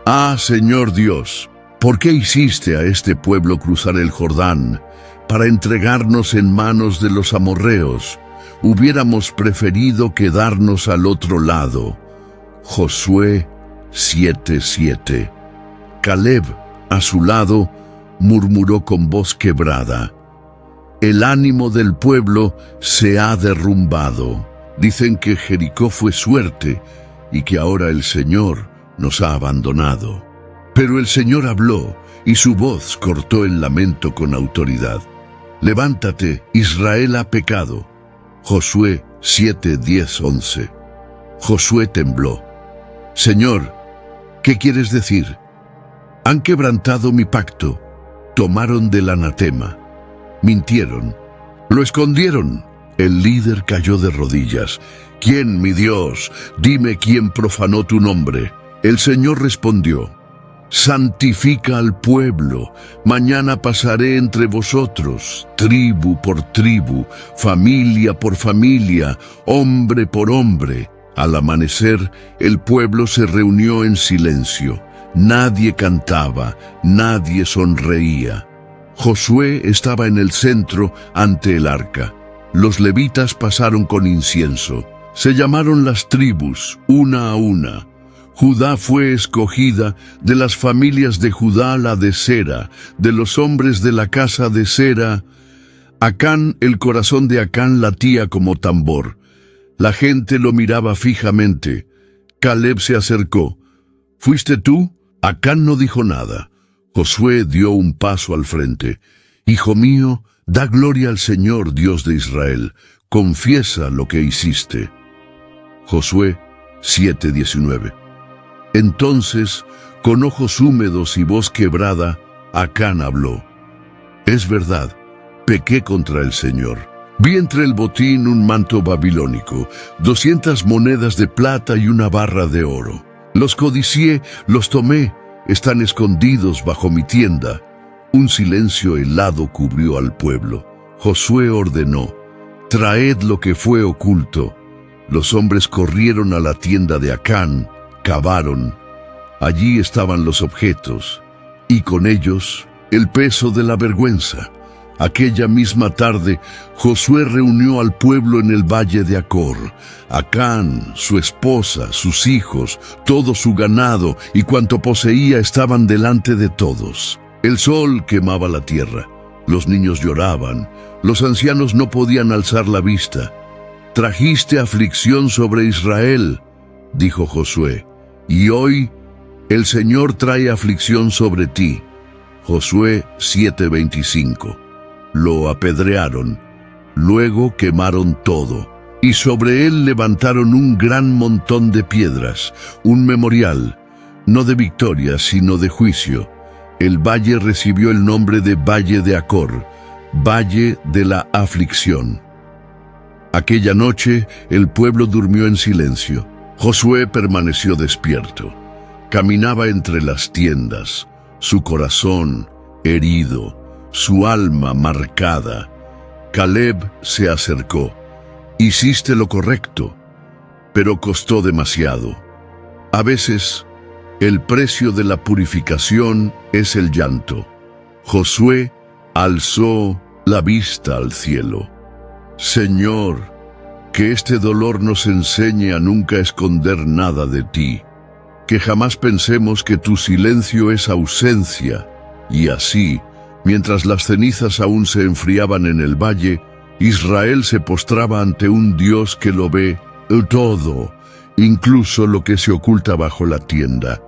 «Ah, Señor Dios, ¿por qué hiciste a este pueblo cruzar el Jordán para entregarnos en manos de los amorreos? Hubiéramos preferido quedarnos al otro lado». Josué 7:7. Caleb, a su lado, murmuró con voz quebrada: «El ánimo del pueblo se ha derrumbado. Dicen que Jericó fue suerte y que ahora el Señor nos ha abandonado». Pero el Señor habló y su voz cortó el lamento con autoridad. «Levántate, Israel ha pecado». Josué 7:10-11. Josué tembló. «Señor, ¿qué quieres decir?» «Han quebrantado mi pacto, tomaron del anatema, mintieron, lo escondieron». El líder cayó de rodillas. «¿Quién, mi Dios? Dime quién profanó tu nombre». El Señor respondió: «Santifica al pueblo. Mañana pasaré entre vosotros, tribu por tribu, familia por familia, hombre por hombre». Al amanecer, el pueblo se reunió en silencio. Nadie cantaba, nadie sonreía. Josué estaba en el centro ante el arca. Los levitas pasaron con incienso. Se llamaron las tribus, una a una. Judá fue escogida, de las familias de Judá la de Sera, de los hombres de la casa de Sera. Acán, el corazón de Acán latía como tambor. La gente lo miraba fijamente. Caleb se acercó. «¿Fuiste tú?» Acán no dijo nada. Josué dio un paso al frente. «Hijo mío, da gloria al Señor, Dios de Israel. Confiesa lo que hiciste». Josué 7:19. Entonces, con ojos húmedos y voz quebrada, Acán habló: «Es verdad, pequé contra el Señor. Vi entre el botín un manto babilónico, 200 monedas de plata y una barra de oro. Los codicié, los tomé, están escondidos bajo mi tienda». Un silencio helado cubrió al pueblo. Josué ordenó: «Traed lo que fue oculto». Los hombres corrieron a la tienda de Acán, cavaron. Allí estaban los objetos, y con ellos el peso de la vergüenza. Aquella misma tarde, Josué reunió al pueblo en el valle de Acor. Acán, su esposa, sus hijos, todo su ganado y cuanto poseía estaban delante de todos. El sol quemaba la tierra, los niños lloraban, los ancianos no podían alzar la vista. «Trajiste aflicción sobre Israel», dijo Josué, «y hoy el Señor trae aflicción sobre ti». Josué 7:25. Lo apedrearon, luego quemaron todo, y sobre él levantaron un gran montón de piedras, un memorial, no de victoria, sino de juicio. El valle recibió el nombre de Valle de Acor, Valle de la Aflicción. Aquella noche el pueblo durmió en silencio. Josué permaneció despierto. Caminaba entre las tiendas, su corazón herido, su alma marcada. Caleb se acercó. Hiciste lo correcto, pero costó demasiado. A veces, el precio de la purificación es el llanto. Josué alzó la vista al cielo. Señor, que este dolor nos enseñe a nunca esconder nada de ti. Que jamás pensemos que tu silencio es ausencia. Y así, mientras las cenizas aún se enfriaban en el valle, Israel se postraba ante un Dios que lo ve todo, incluso lo que se oculta bajo la tienda.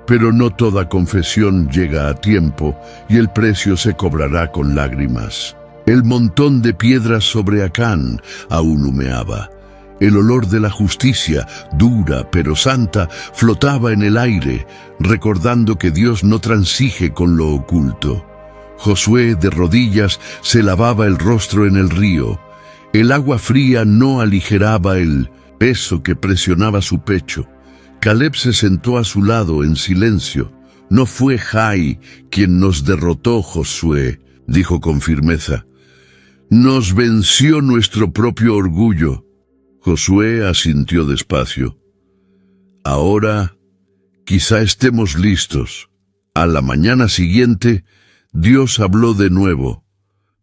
Pero no toda confesión llega a tiempo y el precio se cobrará con lágrimas. El montón de piedras sobre Acán aún humeaba. El olor de la justicia, dura pero santa, flotaba en el aire, recordando que Dios no transige con lo oculto. Josué, de rodillas, se lavaba el rostro en el río. El agua fría no aligeraba el peso que presionaba su pecho. Caleb se sentó a su lado en silencio. No fue Jai quien nos derrotó, Josué, dijo con firmeza. Nos venció nuestro propio orgullo. Josué asintió despacio. Ahora, quizá estemos listos. A la mañana siguiente, Dios habló de nuevo.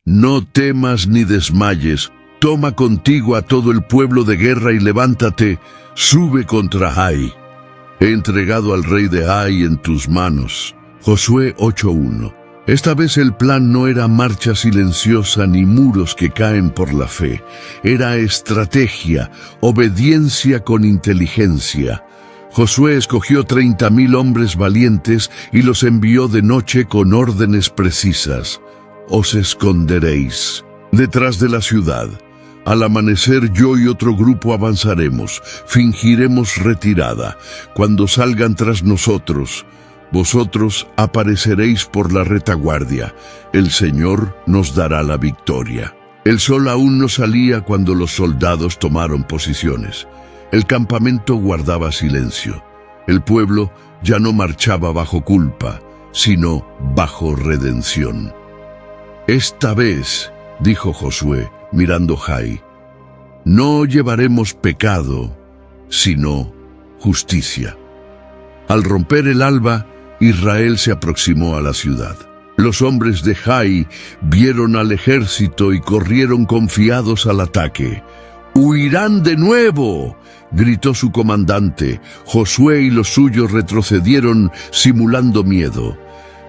No temas ni desmayes. Toma contigo a todo el pueblo de guerra y levántate. Sube contra Jai. He entregado al rey de Ai en tus manos. Josué 8:1. Esta vez el plan no era marcha silenciosa ni muros que caen por la fe. Era estrategia, obediencia con inteligencia. Josué escogió 30,000 hombres valientes y los envió de noche con órdenes precisas. Os esconderéis detrás de la ciudad. Al amanecer yo y otro grupo avanzaremos, fingiremos retirada. Cuando salgan tras nosotros, vosotros apareceréis por la retaguardia. El Señor nos dará la victoria. El sol aún no salía cuando los soldados tomaron posiciones. El campamento guardaba silencio. El pueblo ya no marchaba bajo culpa, sino bajo redención. Esta vez, dijo Josué, mirando Jai, no llevaremos pecado, sino justicia. Al romper el alba, Israel se aproximó a la ciudad. Los hombres de Jai vieron al ejército y corrieron confiados al ataque. ¡Huirán de nuevo!, gritó su comandante. Josué y los suyos retrocedieron simulando miedo.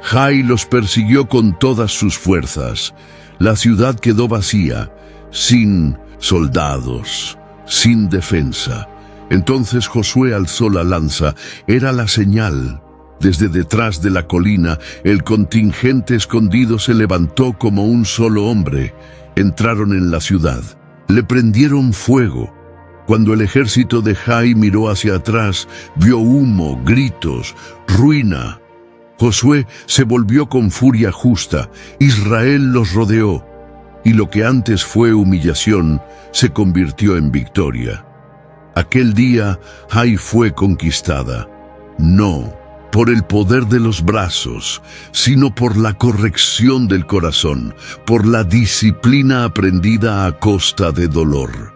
Jai los persiguió con todas sus fuerzas. La ciudad quedó vacía, sin soldados, sin defensa. Entonces Josué alzó la lanza. Era la señal. Desde detrás de la colina, el contingente escondido se levantó como un solo hombre. Entraron en la ciudad. Le prendieron fuego. Cuando el ejército de Jai miró hacia atrás, vio humo, gritos, ruina. Josué se volvió con furia justa. Israel los rodeó, y lo que antes fue humillación se convirtió en victoria. Aquel día, Jai fue conquistada. No por el poder de los brazos, sino por la corrección del corazón, por la disciplina aprendida a costa de dolor.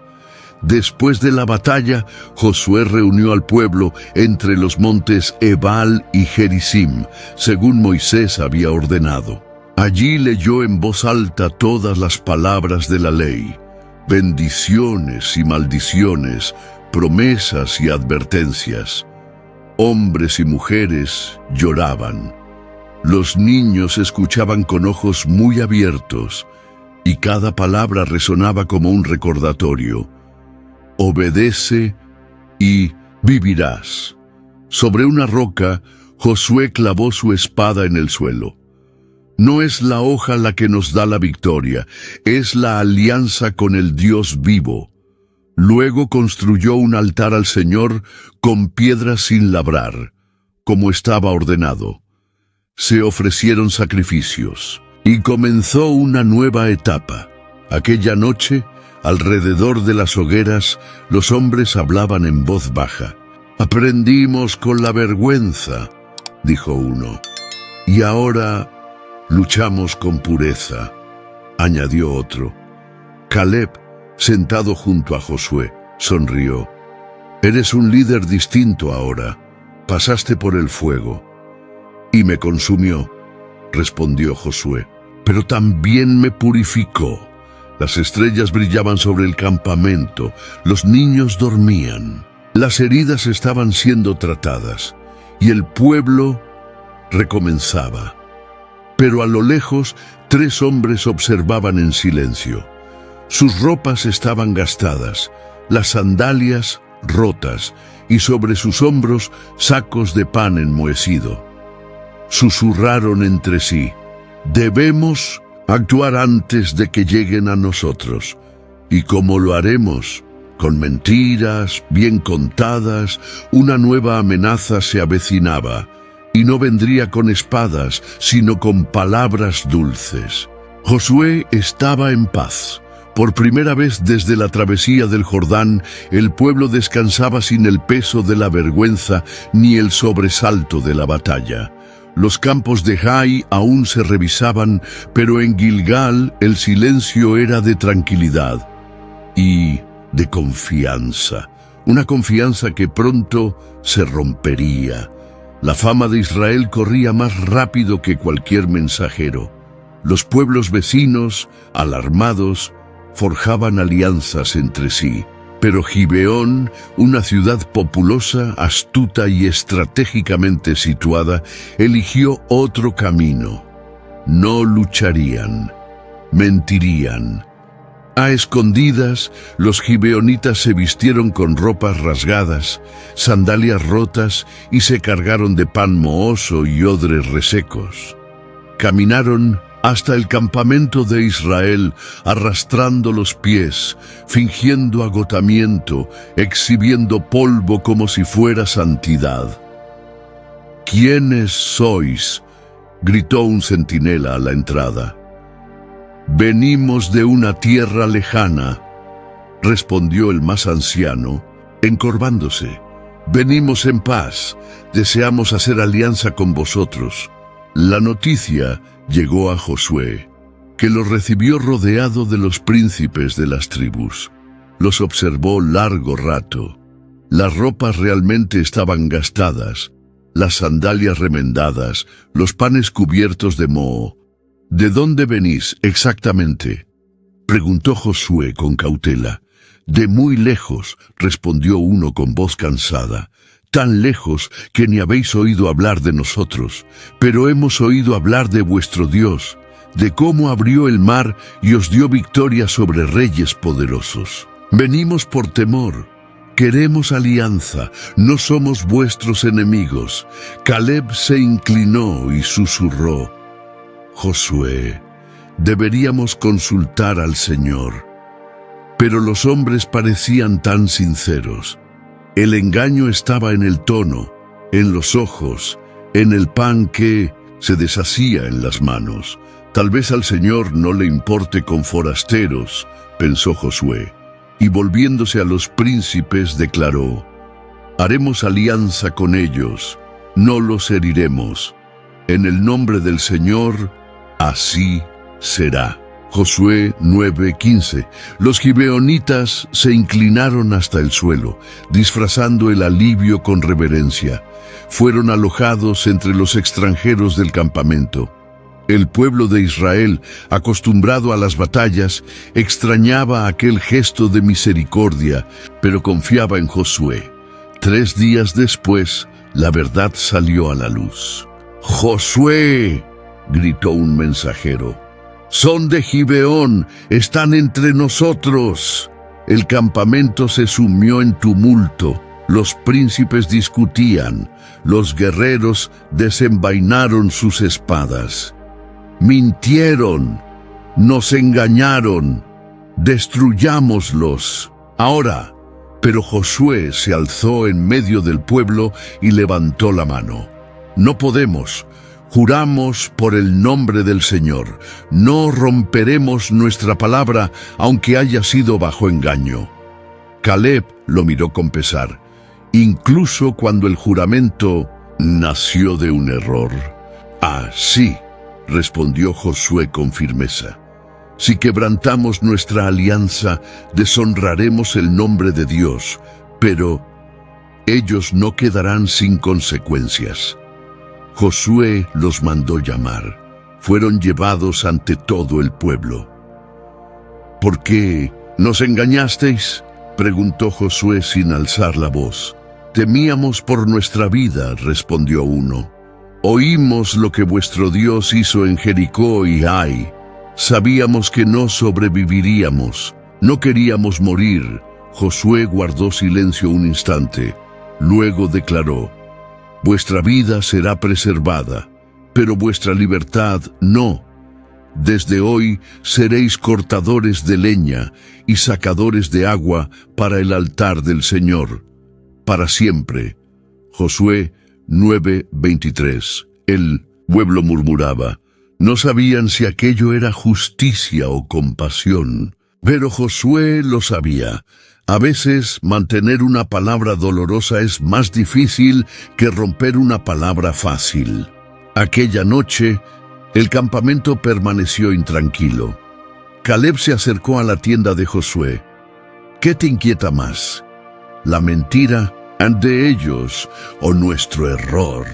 Después de la batalla, Josué reunió al pueblo entre los montes Ebal y Gerizim, según Moisés había ordenado. Allí leyó en voz alta todas las palabras de la ley, bendiciones y maldiciones, promesas y advertencias. Hombres y mujeres lloraban. Los niños escuchaban con ojos muy abiertos, y cada palabra resonaba como un recordatorio. Obedece y vivirás. Sobre una roca, Josué clavó su espada en el suelo. No es la hoja la que nos da la victoria, es la alianza con el Dios vivo. Luego construyó un altar al Señor con piedras sin labrar, como estaba ordenado. Se ofrecieron sacrificios y comenzó una nueva etapa. Aquella noche, alrededor de las hogueras, los hombres hablaban en voz baja. «Aprendimos con la vergüenza», dijo uno. «Y ahora luchamos con pureza», añadió otro. Caleb, sentado junto a Josué, sonrió. «Eres un líder distinto ahora. Pasaste por el fuego». «Y me consumió», respondió Josué, «pero también me purificó». Las estrellas brillaban sobre el campamento, los niños dormían, las heridas estaban siendo tratadas y el pueblo recomenzaba. Pero a lo lejos, 3 hombres observaban en silencio. Sus ropas estaban gastadas, las sandalias rotas y sobre sus hombros sacos de pan enmohecido. Susurraron entre sí: «Debemos actuar antes de que lleguen a nosotros. ¿Y cómo lo haremos? Con mentiras, bien contadas. Una nueva amenaza se avecinaba, y no vendría con espadas, sino con palabras dulces». Josué estaba en paz. Por primera vez desde la travesía del Jordán, el pueblo descansaba sin el peso de la vergüenza ni el sobresalto de la batalla. Los campos de Jai aún se revisaban, pero en Gilgal el silencio era de tranquilidad y de confianza. Una confianza que pronto se rompería. La fama de Israel corría más rápido que cualquier mensajero. Los pueblos vecinos, alarmados, forjaban alianzas entre sí. Pero Gibeón, una ciudad populosa, astuta y estratégicamente situada, eligió otro camino. No lucharían, mentirían. A escondidas, los gibeonitas se vistieron con ropas rasgadas, sandalias rotas y se cargaron de pan mohoso y odres resecos. Caminaron hasta el campamento de Israel, arrastrando los pies, fingiendo agotamiento, exhibiendo polvo como si fuera santidad. «¿Quiénes sois?», gritó un centinela a la entrada. «Venimos de una tierra lejana», respondió el más anciano, encorvándose. «Venimos en paz, deseamos hacer alianza con vosotros». La noticia llegó a Josué, que los recibió rodeado de los príncipes de las tribus. Los observó largo rato. Las ropas realmente estaban gastadas, las sandalias remendadas, los panes cubiertos de moho. «¿De dónde venís exactamente?», preguntó Josué con cautela. «De muy lejos», respondió uno con voz cansada. «Tan lejos que ni habéis oído hablar de nosotros, pero hemos oído hablar de vuestro Dios, de cómo abrió el mar y os dio victoria sobre reyes poderosos. Venimos por temor, queremos alianza, no somos vuestros enemigos». Caleb se inclinó y susurró: «Josué, deberíamos consultar al Señor». Pero los hombres parecían tan sinceros. El engaño estaba en el tono, en los ojos, en el pan que se deshacía en las manos. «Tal vez al Señor no le importe con forasteros», pensó Josué, y volviéndose a los príncipes declaró: «Haremos alianza con ellos, no los heriremos. En el nombre del Señor, así será». Josué 9:15. Los gibeonitas se inclinaron hasta el suelo, disfrazando el alivio con reverencia. Fueron alojados entre los extranjeros del campamento. El pueblo de Israel, acostumbrado a las batallas, extrañaba aquel gesto de misericordia, pero confiaba en Josué. 3 días después, la verdad salió a la luz. «¡Josué!», gritó un mensajero. «Son de Gibeón, están entre nosotros». El campamento se sumió en tumulto. Los príncipes discutían, los guerreros desenvainaron sus espadas. «Mintieron, nos engañaron, destruyámoslos ahora». Pero Josué se alzó en medio del pueblo y levantó la mano. «No podemos. Juramos por el nombre del Señor, no romperemos nuestra palabra, aunque haya sido bajo engaño. Caleb lo miró con pesar, incluso cuando el juramento nació de un error. «Ah, sí», respondió Josué con firmeza. «Si quebrantamos nuestra alianza, deshonraremos el nombre de Dios, pero ellos no quedarán sin consecuencias». Josué los mandó llamar. Fueron llevados ante todo el pueblo. «¿Por qué nos engañasteis?», preguntó Josué sin alzar la voz. «Temíamos por nuestra vida», respondió uno. «Oímos lo que vuestro Dios hizo en Jericó y Ai. Sabíamos que no sobreviviríamos. No queríamos morir». Josué guardó silencio un instante. Luego declaró: «Vuestra vida será preservada, pero vuestra libertad no. Desde hoy seréis cortadores de leña y sacadores de agua para el altar del Señor, para siempre». Josué 9:23. El pueblo murmuraba. No sabían si aquello era justicia o compasión, pero Josué lo sabía. A veces mantener una palabra dolorosa es más difícil que romper una palabra fácil. Aquella noche, el campamento permaneció intranquilo. Caleb se acercó a la tienda de Josué. «¿Qué te inquieta más? ¿La mentira de ellos o nuestro error?»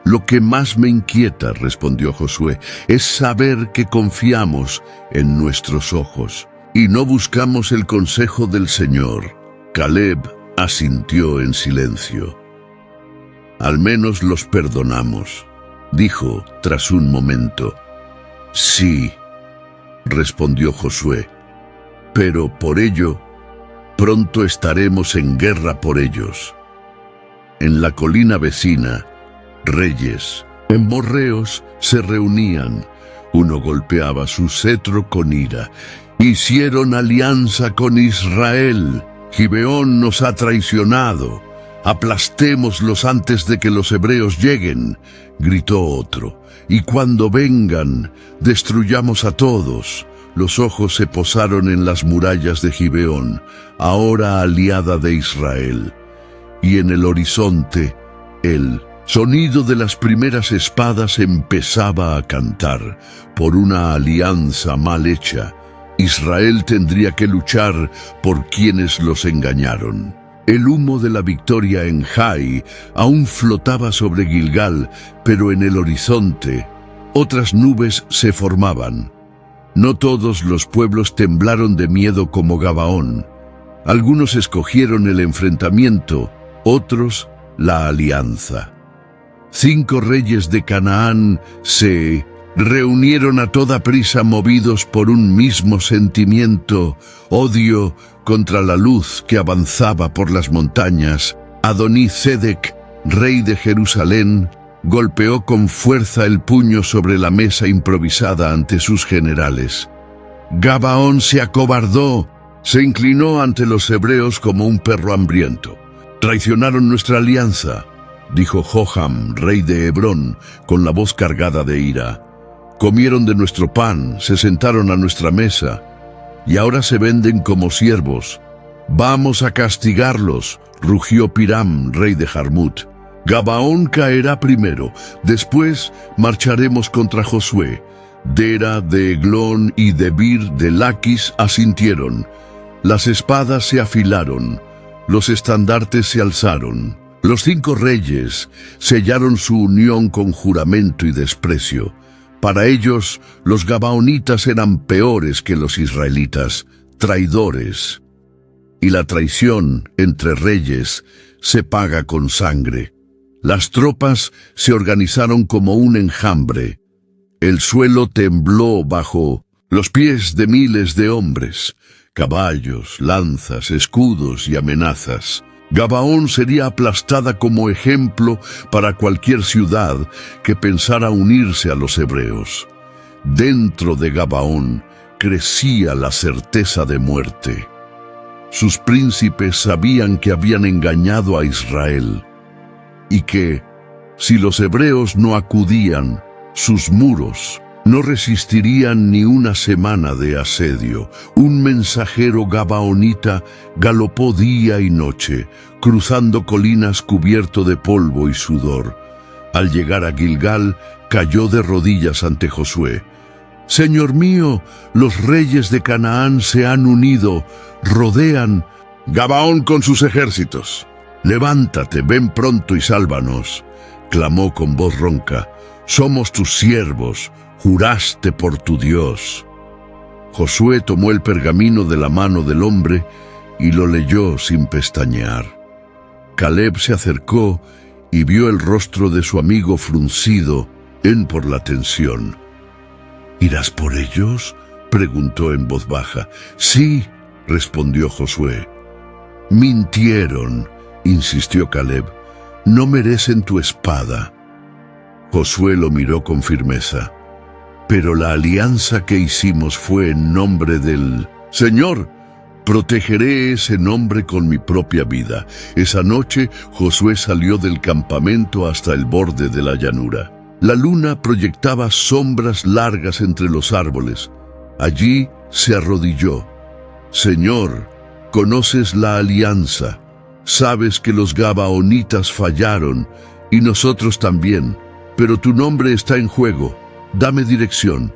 «Lo que más me inquieta», respondió Josué, «es saber que confiamos en nuestros ojos y no buscamos el consejo del Señor». Caleb asintió en silencio. «Al menos los perdonamos», dijo tras un momento. «Sí», respondió Josué, «pero por ello, pronto estaremos en guerra por ellos». En la colina vecina, reyes morreos se reunían. Uno golpeaba su cetro con ira. «Hicieron alianza con Israel. Gibeón nos ha traicionado. Aplastémoslos antes de que los hebreos lleguen», gritó otro. «Y cuando vengan, destruyamos a todos». Los ojos se posaron en las murallas de Gibeón, ahora aliada de Israel. Y en el horizonte, el sonido de las primeras espadas empezaba a cantar. Por una alianza mal hecha, Israel tendría que luchar por quienes los engañaron. El humo de la victoria en Jai aún flotaba sobre Gilgal, pero en el horizonte otras nubes se formaban. No todos los pueblos temblaron de miedo como Gabaón. Algunos escogieron el enfrentamiento, otros la alianza. 5 reyes de Canaán se reunieron a toda prisa, movidos por un mismo sentimiento: odio contra la luz que avanzaba por las montañas. Adoni-Sedec, rey de Jerusalén, golpeó con fuerza el puño sobre la mesa improvisada ante sus generales. Gabaón se acobardó, se inclinó ante los hebreos como un perro hambriento. «Traicionaron nuestra alianza», dijo Joham, rey de Hebrón, con la voz cargada de ira. «Comieron de nuestro pan, se sentaron a nuestra mesa, y ahora se venden como siervos. Vamos a castigarlos», rugió Piram, rey de Jarmut. «Gabaón caerá primero, después marcharemos contra Josué». Dera de Eglón y Debir de Laquis asintieron. Las espadas se afilaron, los estandartes se alzaron. Los 5 reyes sellaron su unión con juramento y desprecio. Para ellos, los gabaonitas eran peores que los israelitas, traidores. Y la traición entre reyes se paga con sangre. Las tropas se organizaron como un enjambre. El suelo tembló bajo los pies de miles de hombres, caballos, lanzas, escudos y amenazas. Gabaón sería aplastada como ejemplo para cualquier ciudad que pensara unirse a los hebreos. Dentro de Gabaón crecía la certeza de muerte. Sus príncipes sabían que habían engañado a Israel y que Si los hebreos no acudían, sus muros no resistirían ni una semana de asedio. Un mensajero gabaonita galopó día y noche, cruzando colinas cubierto de polvo y sudor. Al llegar a Gilgal, cayó de rodillas ante Josué. «Señor mío, los reyes de Canaán se han unido, rodean Gabaón con sus ejércitos. Levántate, ven pronto y sálvanos», clamó con voz ronca. «Somos tus siervos, juraste por tu Dios». Josué tomó el pergamino de la mano del hombre y lo leyó sin pestañear. Caleb se acercó y vio el rostro de su amigo fruncido por la tensión. «¿Irás por ellos?», preguntó en voz baja. «Sí», respondió Josué. «Mintieron», insistió Caleb. «No merecen tu espada». Josué lo miró con firmeza. «Pero la alianza que hicimos fue en nombre del Señor. Protegeré ese nombre con mi propia vida». Esa noche Josué salió del campamento hasta el borde de la llanura. La luna proyectaba sombras largas entre los árboles. Allí se arrodilló. «Señor, conoces la alianza. Sabes que los gabaonitas fallaron y nosotros también, pero tu nombre está en juego. Dame dirección».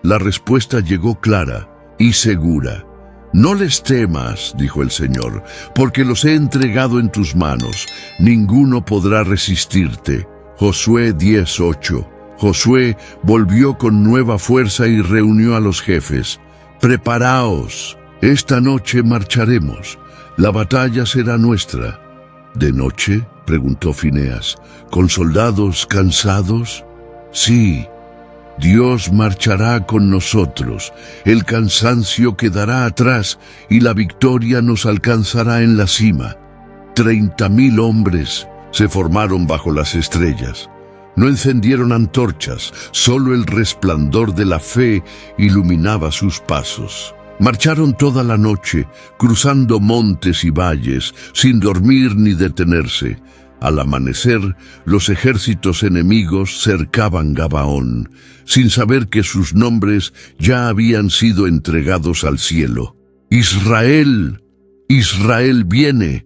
La respuesta llegó clara y segura. «No les temas», dijo el Señor, «porque los he entregado en tus manos. Ninguno podrá resistirte». Josué 10:8. Josué volvió con nueva fuerza y reunió a los jefes. «Preparaos, esta noche marcharemos. La batalla será nuestra». «¿De noche?», preguntó Fineas. «¿Con soldados cansados?». «Sí, Dios marchará con nosotros. El cansancio quedará atrás y la victoria nos alcanzará en la cima». 30,000 hombres se formaron bajo las estrellas. No encendieron antorchas, solo el resplandor de la fe iluminaba sus pasos. Marcharon toda la noche, cruzando montes y valles, sin dormir ni detenerse. Al amanecer, los ejércitos enemigos cercaban Gabaón, sin saber que sus nombres ya habían sido entregados al cielo. «¡Israel! ¡Israel viene!»,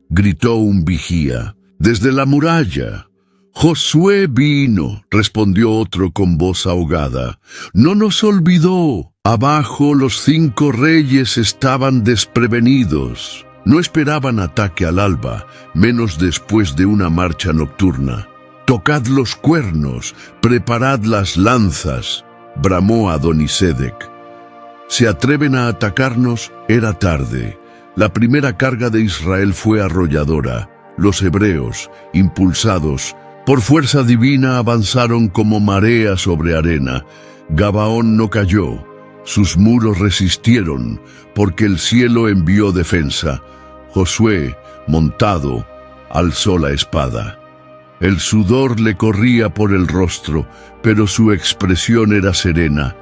gritó un vigía. «Desde la muralla». «Josué vino», respondió otro con voz ahogada. «No nos olvidó. Abajo los 5 reyes estaban desprevenidos. No esperaban ataque al alba, menos después de una marcha nocturna. Tocad los cuernos, preparad las lanzas», bramó Adonisedec. «¿Se atreven a atacarnos?». Era tarde. La primera carga de Israel fue arrolladora. Los hebreos, impulsados por fuerza divina, avanzaron como marea sobre arena. Gabaón no cayó. Sus muros resistieron, porque el cielo envió defensa. Josué, montado, alzó la espada. El sudor le corría por el rostro, pero su expresión era serena.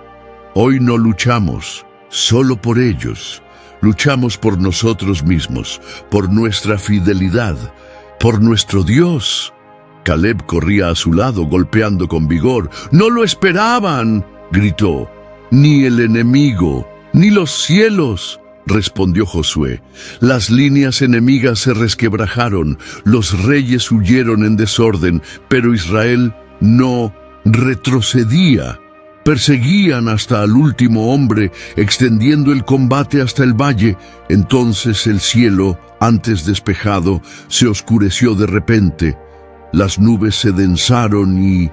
«Hoy no luchamos solo por ellos. Luchamos por nosotros mismos, por nuestra fidelidad, por nuestro Dios». Caleb corría a su lado, golpeando con vigor. «¡No lo esperaban!», gritó. «Ni el enemigo, ni los cielos», respondió Josué. Las líneas enemigas se resquebrajaron, los reyes huyeron en desorden, pero Israel no retrocedía. Perseguían hasta al último hombre, extendiendo el combate hasta el valle. Entonces el cielo, antes despejado, se oscureció de repente. Las nubes se densaron y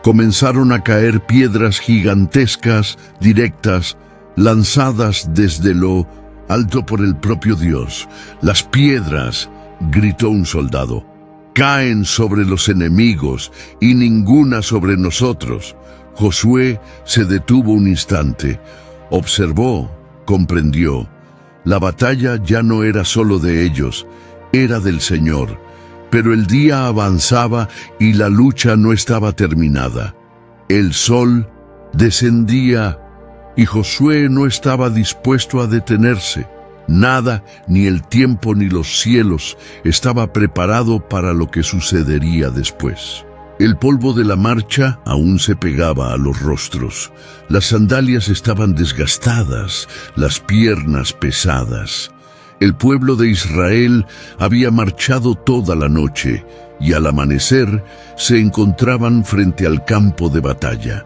comenzaron a caer piedras gigantescas, directas, lanzadas desde lo alto por el propio Dios. «Las piedras», gritó un soldado, «caen sobre los enemigos y ninguna sobre nosotros». Josué se detuvo un instante, observó, comprendió. La batalla ya no era solo de ellos, era del Señor. Pero el día avanzaba y la lucha no estaba terminada. El sol descendía y Josué no estaba dispuesto a detenerse. Nada, ni el tiempo ni los cielos, estaba preparado para lo que sucedería después. El polvo de la marcha aún se pegaba a los rostros. Las sandalias estaban desgastadas, las piernas pesadas. El pueblo de Israel había marchado toda la noche y al amanecer se encontraban frente al campo de batalla.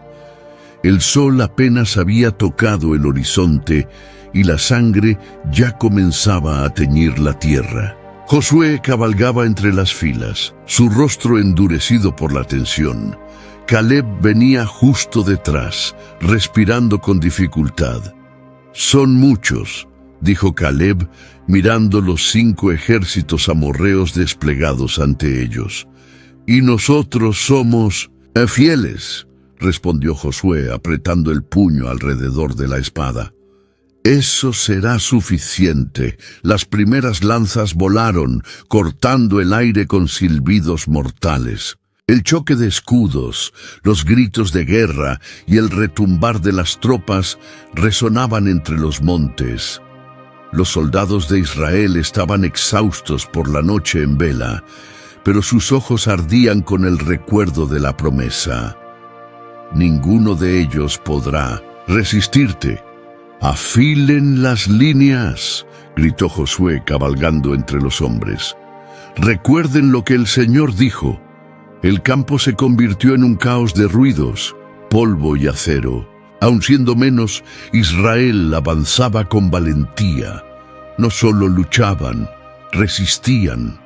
El sol apenas había tocado el horizonte y la sangre ya comenzaba a teñir la tierra. Josué cabalgaba entre las filas, su rostro endurecido por la tensión. Caleb venía justo detrás, respirando con dificultad. «Son muchos», dijo Caleb, mirando los 5 ejércitos amorreos desplegados ante ellos. «Y nosotros somos fieles», respondió Josué, apretando el puño alrededor de la espada. «Eso será suficiente». Las primeras lanzas volaron, cortando el aire con silbidos mortales. El choque de escudos, los gritos de guerra y el retumbar de las tropas resonaban entre los montes. Los soldados de Israel estaban exhaustos por la noche en vela, pero sus ojos ardían con el recuerdo de la promesa. «Ninguno de ellos podrá resistirte». «Afilen las líneas», gritó Josué cabalgando entre los hombres. «Recuerden lo que el Señor dijo». El campo se convirtió en un caos de ruidos, polvo y acero. Aun siendo menos, Israel avanzaba con valentía. No solo luchaban, resistían.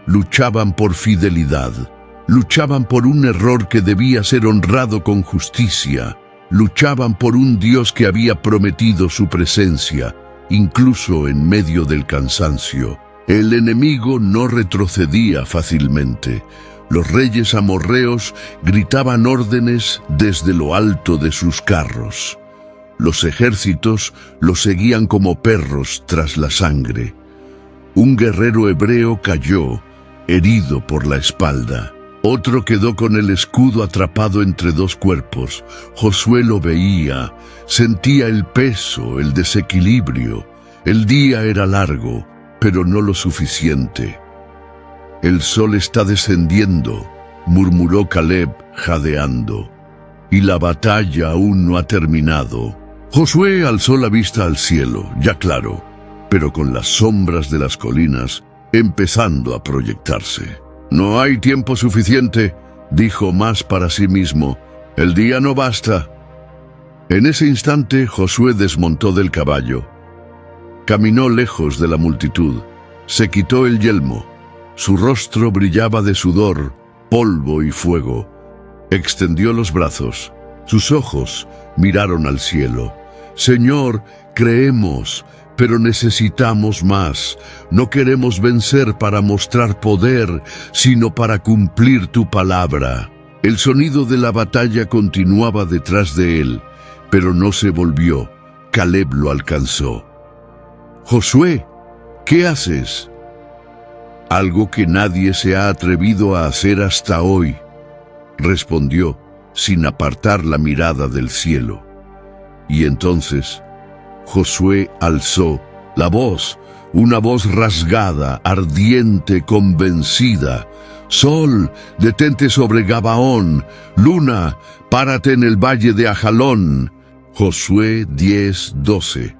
Luchaban por fidelidad. Luchaban por un error que debía ser honrado con justicia. Luchaban por un Dios que había prometido su presencia, incluso en medio del cansancio. El enemigo no retrocedía fácilmente. Los reyes amorreos gritaban órdenes desde lo alto de sus carros. Los ejércitos los seguían como perros tras la sangre. Un guerrero hebreo cayó, herido por la espalda. Otro quedó con el escudo atrapado entre 2 cuerpos. Josué lo veía, sentía el peso, el desequilibrio. El día era largo, pero no lo suficiente. «El sol está descendiendo», murmuró Caleb, jadeando. «Y la batalla aún no ha terminado». Josué alzó la vista al cielo, ya claro, pero con las sombras de las colinas empezando a proyectarse. «No hay tiempo suficiente», dijo más para sí mismo. «El día no basta». En ese instante Josué desmontó del caballo. Caminó lejos de la multitud. Se quitó el yelmo. Su rostro brillaba de sudor, polvo y fuego. Extendió los brazos. Sus ojos miraron al cielo. «Señor, creemos, pero necesitamos más. No queremos vencer para mostrar poder, sino para cumplir tu palabra». El sonido de la batalla continuaba detrás de él, pero no se volvió. Caleb lo alcanzó. «Josué, ¿qué haces?» «Algo que nadie se ha atrevido a hacer hasta hoy», respondió, sin apartar la mirada del cielo. Y entonces Josué alzó la voz, una voz rasgada, ardiente, convencida. «Sol, detente sobre Gabaón. Luna, párate en el valle de Ajalón». Josué 10:12.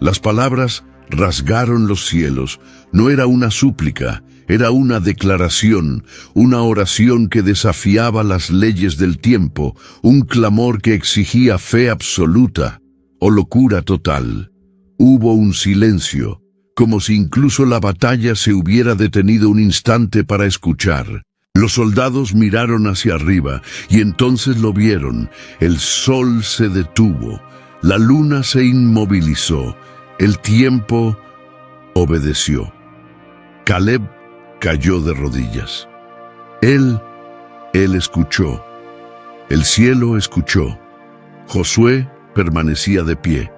Las palabras rasgaron los cielos. No era una súplica, era una declaración, una oración que desafiaba las leyes del tiempo, un clamor que exigía fe absoluta o locura total. Hubo un silencio, como si incluso la batalla se hubiera detenido un instante para escuchar. Los soldados miraron hacia arriba y entonces lo vieron. El sol se detuvo, la luna se inmovilizó, el tiempo obedeció. Caleb cayó de rodillas. Él escuchó. El cielo escuchó. Josué permanecía de pie,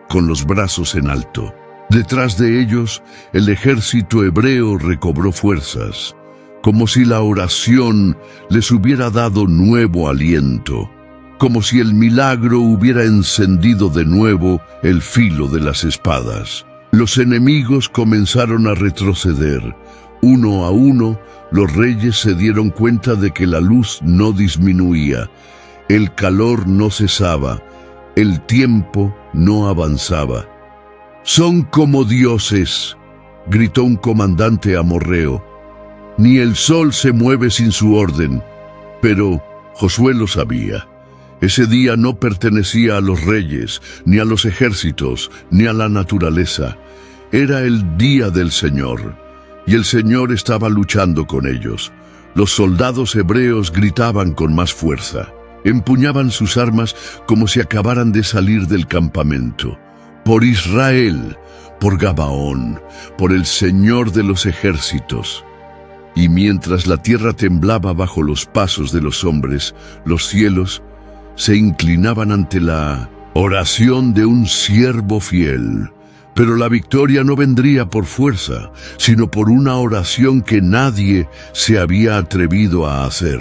con los brazos en alto. Detrás de ellos, el ejército hebreo recobró fuerzas, como si la oración les hubiera dado nuevo aliento, como si el milagro hubiera encendido de nuevo el filo de las espadas. Los enemigos comenzaron a retroceder. Uno a uno, los reyes se dieron cuenta de que la luz no disminuía, el calor no cesaba, el tiempo no avanzaba. «Son como dioses», gritó un comandante amorreo. «Ni el sol se mueve sin su orden». Pero Josué lo sabía. Ese día no pertenecía a los reyes, ni a los ejércitos, ni a la naturaleza. Era el día del Señor, y el Señor estaba luchando con ellos. Los soldados hebreos gritaban con más fuerza. Empuñaban sus armas como si acabaran de salir del campamento. Por Israel, por Gabaón, por el Señor de los ejércitos. Y mientras la tierra temblaba bajo los pasos de los hombres, los cielos se inclinaban ante la oración de un siervo fiel. Pero la victoria no vendría por fuerza, sino por una oración que nadie se había atrevido a hacer.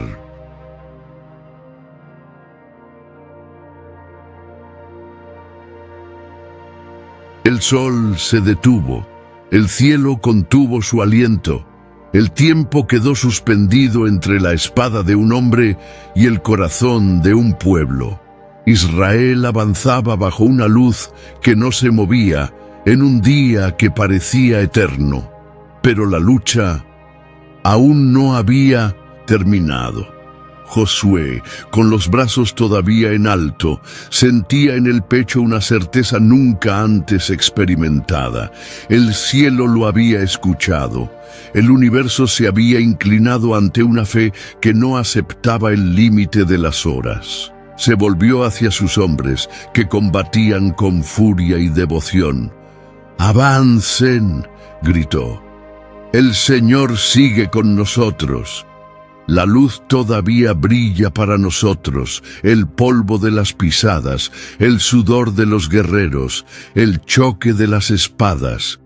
El sol se detuvo, el cielo contuvo su aliento, el tiempo quedó suspendido entre la espada de un hombre y el corazón de un pueblo. Israel avanzaba bajo una luz que no se movía, en un día que parecía eterno, pero la lucha aún no había terminado. Josué, con los brazos todavía en alto, sentía en el pecho una certeza nunca antes experimentada. El cielo lo había escuchado. El universo se había inclinado ante una fe que no aceptaba el límite de las horas. Se volvió hacia sus hombres, que combatían con furia y devoción. «¡Avancen!», gritó. «El Señor sigue con nosotros. La luz todavía brilla para nosotros, el polvo de las pisadas, el sudor de los guerreros, el choque de las espadas».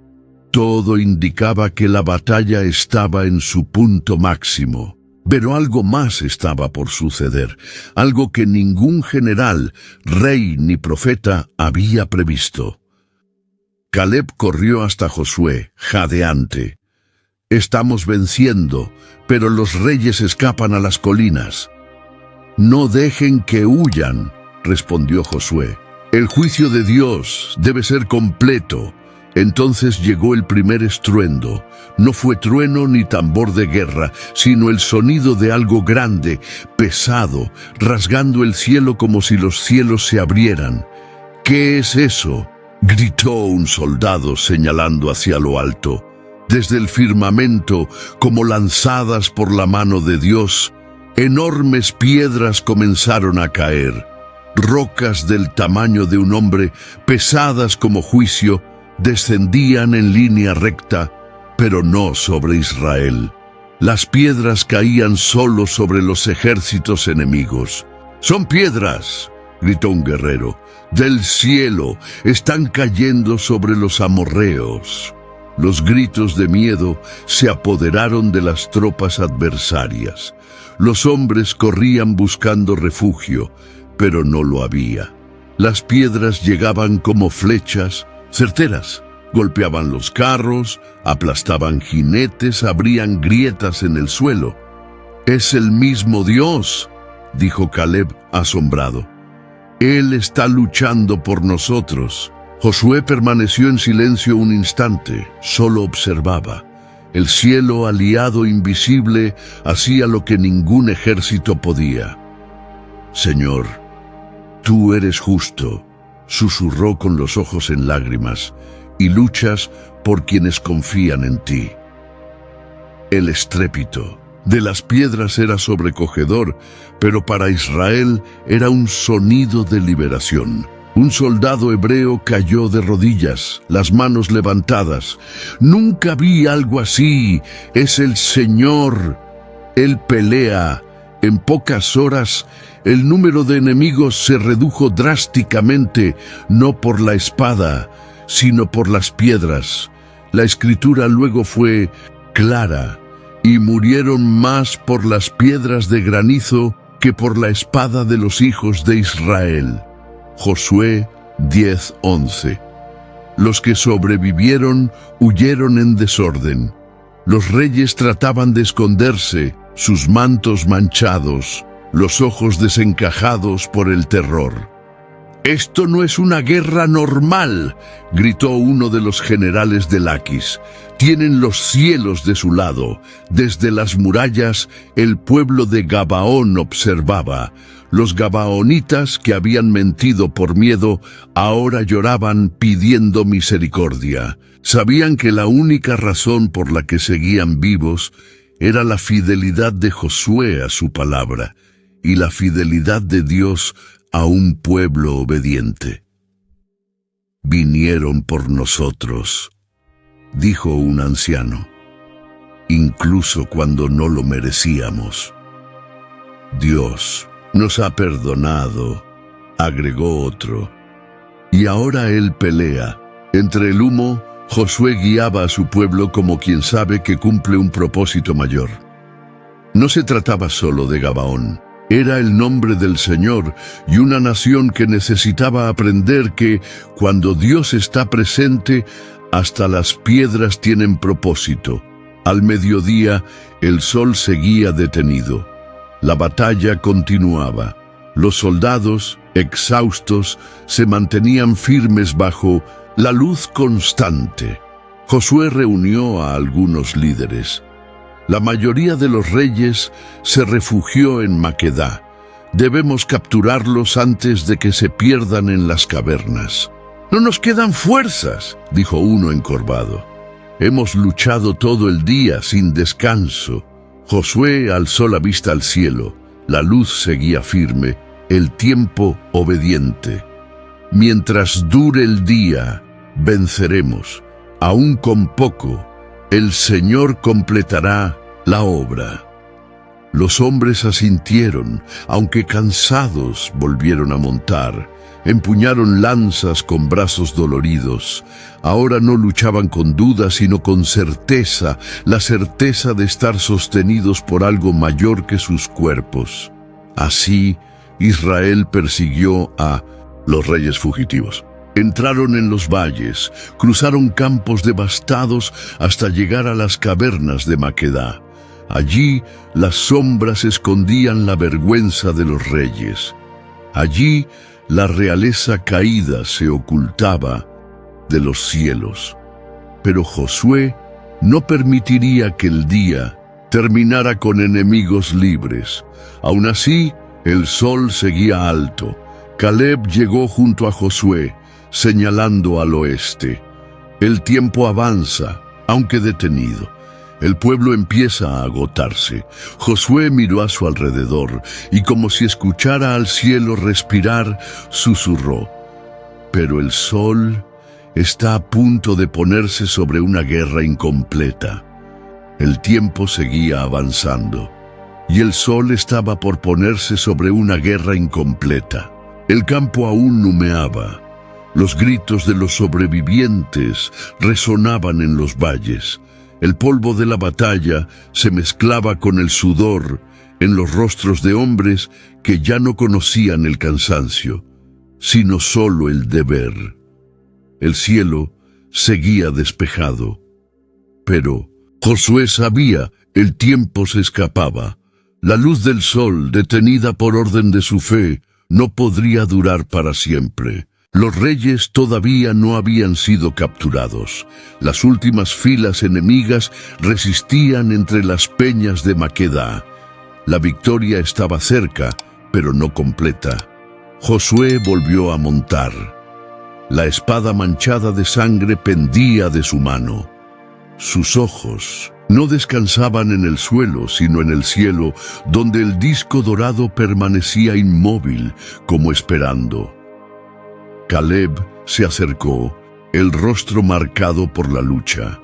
Todo indicaba que la batalla estaba en su punto máximo. Pero algo más estaba por suceder, algo que ningún general, rey ni profeta había previsto. Caleb corrió hasta Josué, jadeante. «Estamos venciendo, pero los reyes escapan a las colinas». «No dejen que huyan», respondió Josué. «El juicio de Dios debe ser completo». Entonces llegó el primer estruendo. No fue trueno ni tambor de guerra, sino el sonido de algo grande, pesado, rasgando el cielo como si los cielos se abrieran. «¿Qué es eso?», gritó un soldado señalando hacia lo alto. Desde el firmamento, como lanzadas por la mano de Dios, enormes piedras comenzaron a caer. Rocas del tamaño de un hombre, pesadas como juicio, descendían en línea recta, pero no sobre Israel. Las piedras caían solo sobre los ejércitos enemigos. «¡Son piedras!», gritó un guerrero. «Del cielo están cayendo sobre los amorreos». Los gritos de miedo se apoderaron de las tropas adversarias. Los hombres corrían buscando refugio, pero no lo había. Las piedras llegaban como flechas, certeras, golpeaban los carros, aplastaban jinetes, abrían grietas en el suelo. «Es el mismo Dios», dijo Caleb asombrado. «Él está luchando por nosotros». Josué permaneció en silencio un instante, solo observaba. El cielo, aliado invisible, hacía lo que ningún ejército podía. «Señor, tú eres justo», susurró con los ojos en lágrimas, «y luchas por quienes confían en ti». El estrépito de las piedras era sobrecogedor, pero para Israel era un sonido de liberación. Un soldado hebreo cayó de rodillas, las manos levantadas. «Nunca vi algo así. Es el Señor. Él pelea». En pocas horas, el número de enemigos se redujo drásticamente, no por la espada, sino por las piedras. La escritura luego fue clara: «Y murieron más por las piedras de granizo que por la espada de los hijos de Israel». Josué 10:11. Los que sobrevivieron huyeron en desorden. Los reyes trataban de esconderse, sus mantos manchados, los ojos desencajados por el terror. «Esto no es una guerra normal», gritó uno de los generales de Laquis. «Tienen los cielos de su lado». Desde las murallas, el pueblo de Gabaón observaba. Los gabaonitas, que habían mentido por miedo, ahora lloraban pidiendo misericordia. Sabían que la única razón por la que seguían vivos era la fidelidad de Josué a su palabra y la fidelidad de Dios a un pueblo obediente. «Vinieron por nosotros», dijo un anciano, «incluso cuando no lo merecíamos. Dios nos ha perdonado», agregó otro. Y ahora él pelea. Entre el humo, Josué guiaba a su pueblo como quien sabe que cumple un propósito mayor. No se trataba solo de Gabaón. Era el nombre del Señor y una nación que necesitaba aprender que, cuando Dios está presente, hasta las piedras tienen propósito. Al mediodía, el sol seguía detenido. La batalla continuaba. Los soldados, exhaustos, se mantenían firmes bajo la luz constante. Josué reunió a algunos líderes. La mayoría de los reyes se refugió en Maquedá. Debemos capturarlos antes de que se pierdan en las cavernas. «No nos quedan fuerzas», dijo uno encorvado. «Hemos luchado todo el día sin descanso». Josué alzó la vista al cielo. La luz seguía firme, el tiempo obediente. «Mientras dure el día, venceremos. Aún con poco, el Señor completará la obra». Los hombres asintieron, aunque cansados volvieron a montar. Empuñaron lanzas con brazos doloridos. Ahora no luchaban con duda, sino con certeza, la certeza de estar sostenidos por algo mayor que sus cuerpos. Así, Israel persiguió a los reyes fugitivos. Entraron en los valles, cruzaron campos devastados hasta llegar a las cavernas de Maquedá. Allí las sombras escondían la vergüenza de los reyes. Allí la realeza caída se ocultaba de los cielos. Pero Josué no permitiría que el día terminara con enemigos libres. Aún así, el sol seguía alto. Caleb llegó junto a Josué, señalando al oeste. El tiempo avanza, aunque detenido. El pueblo empieza a agotarse. Josué miró a su alrededor y, como si escuchara al cielo respirar, susurró: «Pero el sol está a punto de ponerse sobre una guerra incompleta». El tiempo seguía avanzando y el sol estaba por ponerse sobre una guerra incompleta. El campo aún humeaba. Los gritos de los sobrevivientes resonaban en los valles. El polvo de la batalla se mezclaba con el sudor en los rostros de hombres que ya no conocían el cansancio, sino solo el deber. El cielo seguía despejado, pero Josué sabía, el tiempo se escapaba. La luz del sol, detenida por orden de su fe, no podría durar para siempre. Los reyes todavía no habían sido capturados. Las últimas filas enemigas resistían entre las peñas de Maquedá. La victoria estaba cerca, pero no completa. Josué volvió a montar. La espada manchada de sangre pendía de su mano. Sus ojos no descansaban en el suelo, sino en el cielo, donde el disco dorado permanecía inmóvil, como esperando. Caleb se acercó, el rostro marcado por la lucha.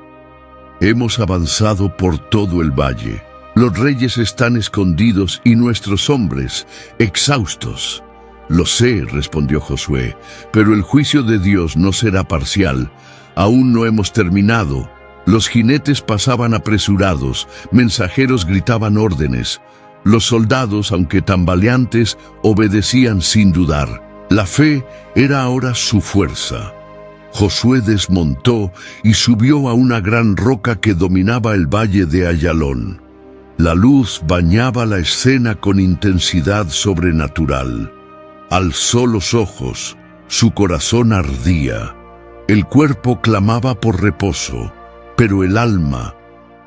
«Hemos avanzado por todo el valle. Los reyes están escondidos y nuestros hombres exhaustos». «Lo sé», respondió Josué, «pero el juicio de Dios no será parcial. Aún no hemos terminado». Los jinetes pasaban apresurados, mensajeros gritaban órdenes. Los soldados, aunque tambaleantes, obedecían sin dudar. La fe era ahora su fuerza. Josué desmontó y subió a una gran roca que dominaba el valle de Ayalón. La luz bañaba la escena con intensidad sobrenatural. Alzó los ojos, su corazón ardía. El cuerpo clamaba por reposo, pero el alma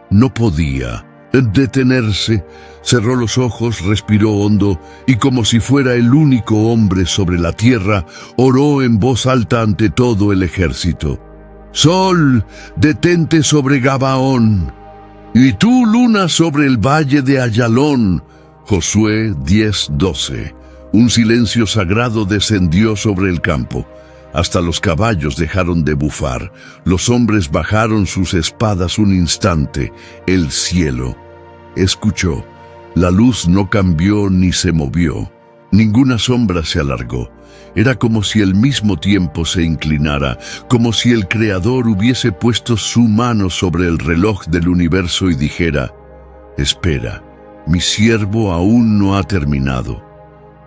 no podía detenerse. Cerró los ojos, respiró hondo y, como si fuera el único hombre sobre la tierra, oró en voz alta ante todo el ejército. Sol, detente sobre Gabaón, y tú, luna, sobre el valle de Ayalón. Josué 10:12. Un silencio sagrado descendió sobre el campo. Hasta los caballos dejaron de bufar. Los hombres bajaron sus espadas un instante. El cielo escuchó. La luz no cambió ni se movió. Ninguna sombra se alargó. Era como si el mismo tiempo se inclinara, como si el Creador hubiese puesto su mano sobre el reloj del universo y dijera: espera, mi siervo aún no ha terminado.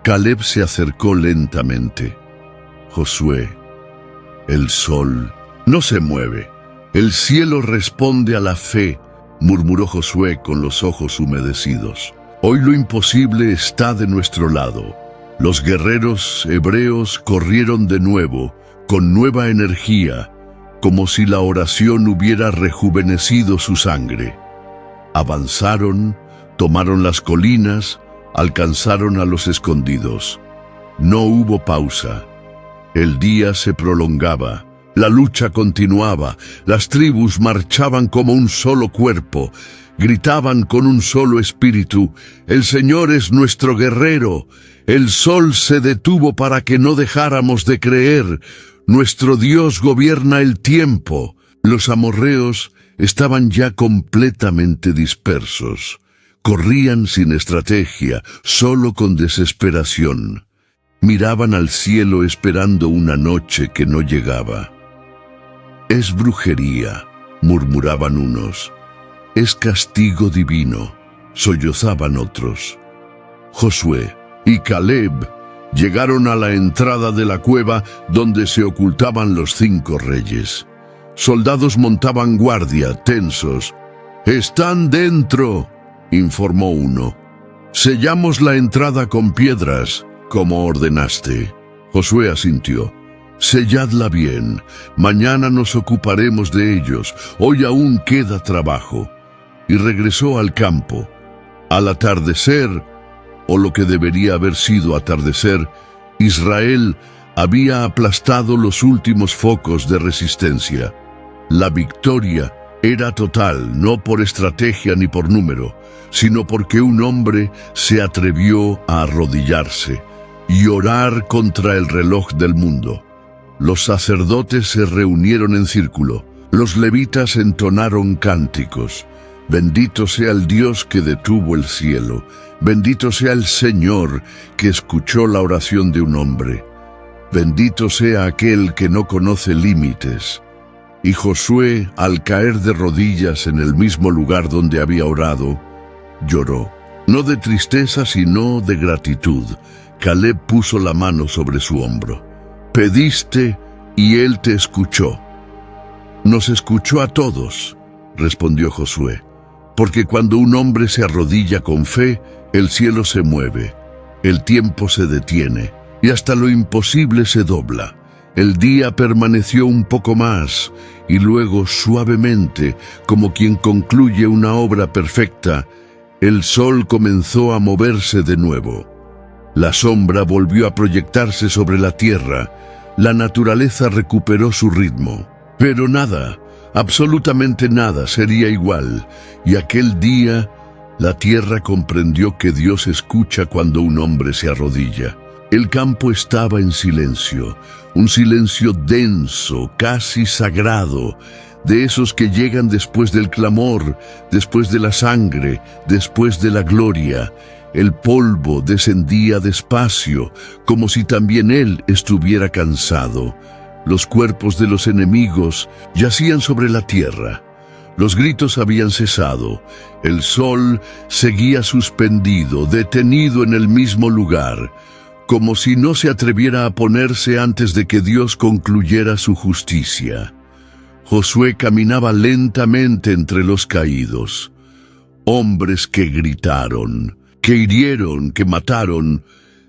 Caleb se acercó lentamente. Josué, el sol no se mueve. El cielo responde a la fe, murmuró Josué con los ojos humedecidos. Hoy lo imposible está de nuestro lado. Los guerreros hebreos corrieron de nuevo, con nueva energía, como si la oración hubiera rejuvenecido su sangre. Avanzaron, tomaron las colinas, alcanzaron a los escondidos. No hubo pausa. El día se prolongaba, la lucha continuaba, las tribus marchaban como un solo cuerpo, gritaban con un solo espíritu: el Señor es nuestro guerrero. El sol se detuvo para que no dejáramos de creer. Nuestro Dios gobierna el tiempo. Los amorreos estaban ya completamente dispersos. Corrían sin estrategia, solo con desesperación. Miraban al cielo esperando una noche que no llegaba. Es brujería, murmuraban unos. Es castigo divino, sollozaban otros. Josué y Caleb llegaron a la entrada de la cueva donde se ocultaban los 5 reyes. Soldados montaban guardia, tensos. «¡Están dentro!», informó uno. «Sellamos la entrada con piedras, como ordenaste». Josué asintió. «Selladla bien. Mañana nos ocuparemos de ellos. Hoy aún queda trabajo». Y regresó al campo. Al atardecer, o lo que debería haber sido atardecer, Israel había aplastado los últimos focos de resistencia. La victoria era total, no por estrategia ni por número, sino porque un hombre se atrevió a arrodillarse y orar contra el reloj del mundo. Los sacerdotes se reunieron en círculo. Los levitas entonaron cánticos. Bendito sea el Dios que detuvo el cielo. Bendito sea el Señor que escuchó la oración de un hombre. Bendito sea aquel que no conoce límites. Y Josué, al caer de rodillas en el mismo lugar donde había orado, lloró. No de tristeza, sino de gratitud. Caleb puso la mano sobre su hombro. «Pediste y él te escuchó». «Nos escuchó a todos», respondió Josué. «Porque cuando un hombre se arrodilla con fe, el cielo se mueve, el tiempo se detiene y hasta lo imposible se dobla». El día permaneció un poco más y luego, suavemente, como quien concluye una obra perfecta, el sol comenzó a moverse de nuevo. La sombra volvió a proyectarse sobre la tierra. La naturaleza recuperó su ritmo. Pero nada, absolutamente nada sería igual, y aquel día la tierra comprendió que Dios escucha cuando un hombre se arrodilla. El campo estaba en silencio, un silencio denso, casi sagrado, de esos que llegan después del clamor, después de la sangre, después de la gloria. El polvo descendía despacio, como si también él estuviera cansado. Los cuerpos de los enemigos yacían sobre la tierra. Los gritos habían cesado. El sol seguía suspendido, detenido en el mismo lugar. como si no se atreviera a ponerse antes de que Dios concluyera su justicia. Josué caminaba lentamente entre los caídos. Hombres que gritaron, que hirieron, que mataron,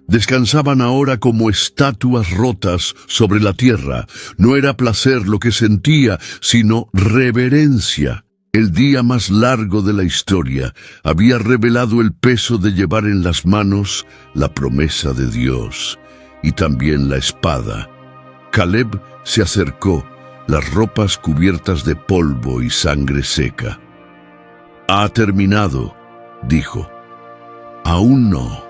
descansaban ahora como estatuas rotas sobre la tierra. No era placer lo que sentía, sino reverencia. El día más largo de la historia había revelado el peso de llevar en las manos la promesa de Dios y también la espada. Caleb se acercó, las ropas cubiertas de polvo y sangre seca. «Ha terminado», dijo. «Aún no»,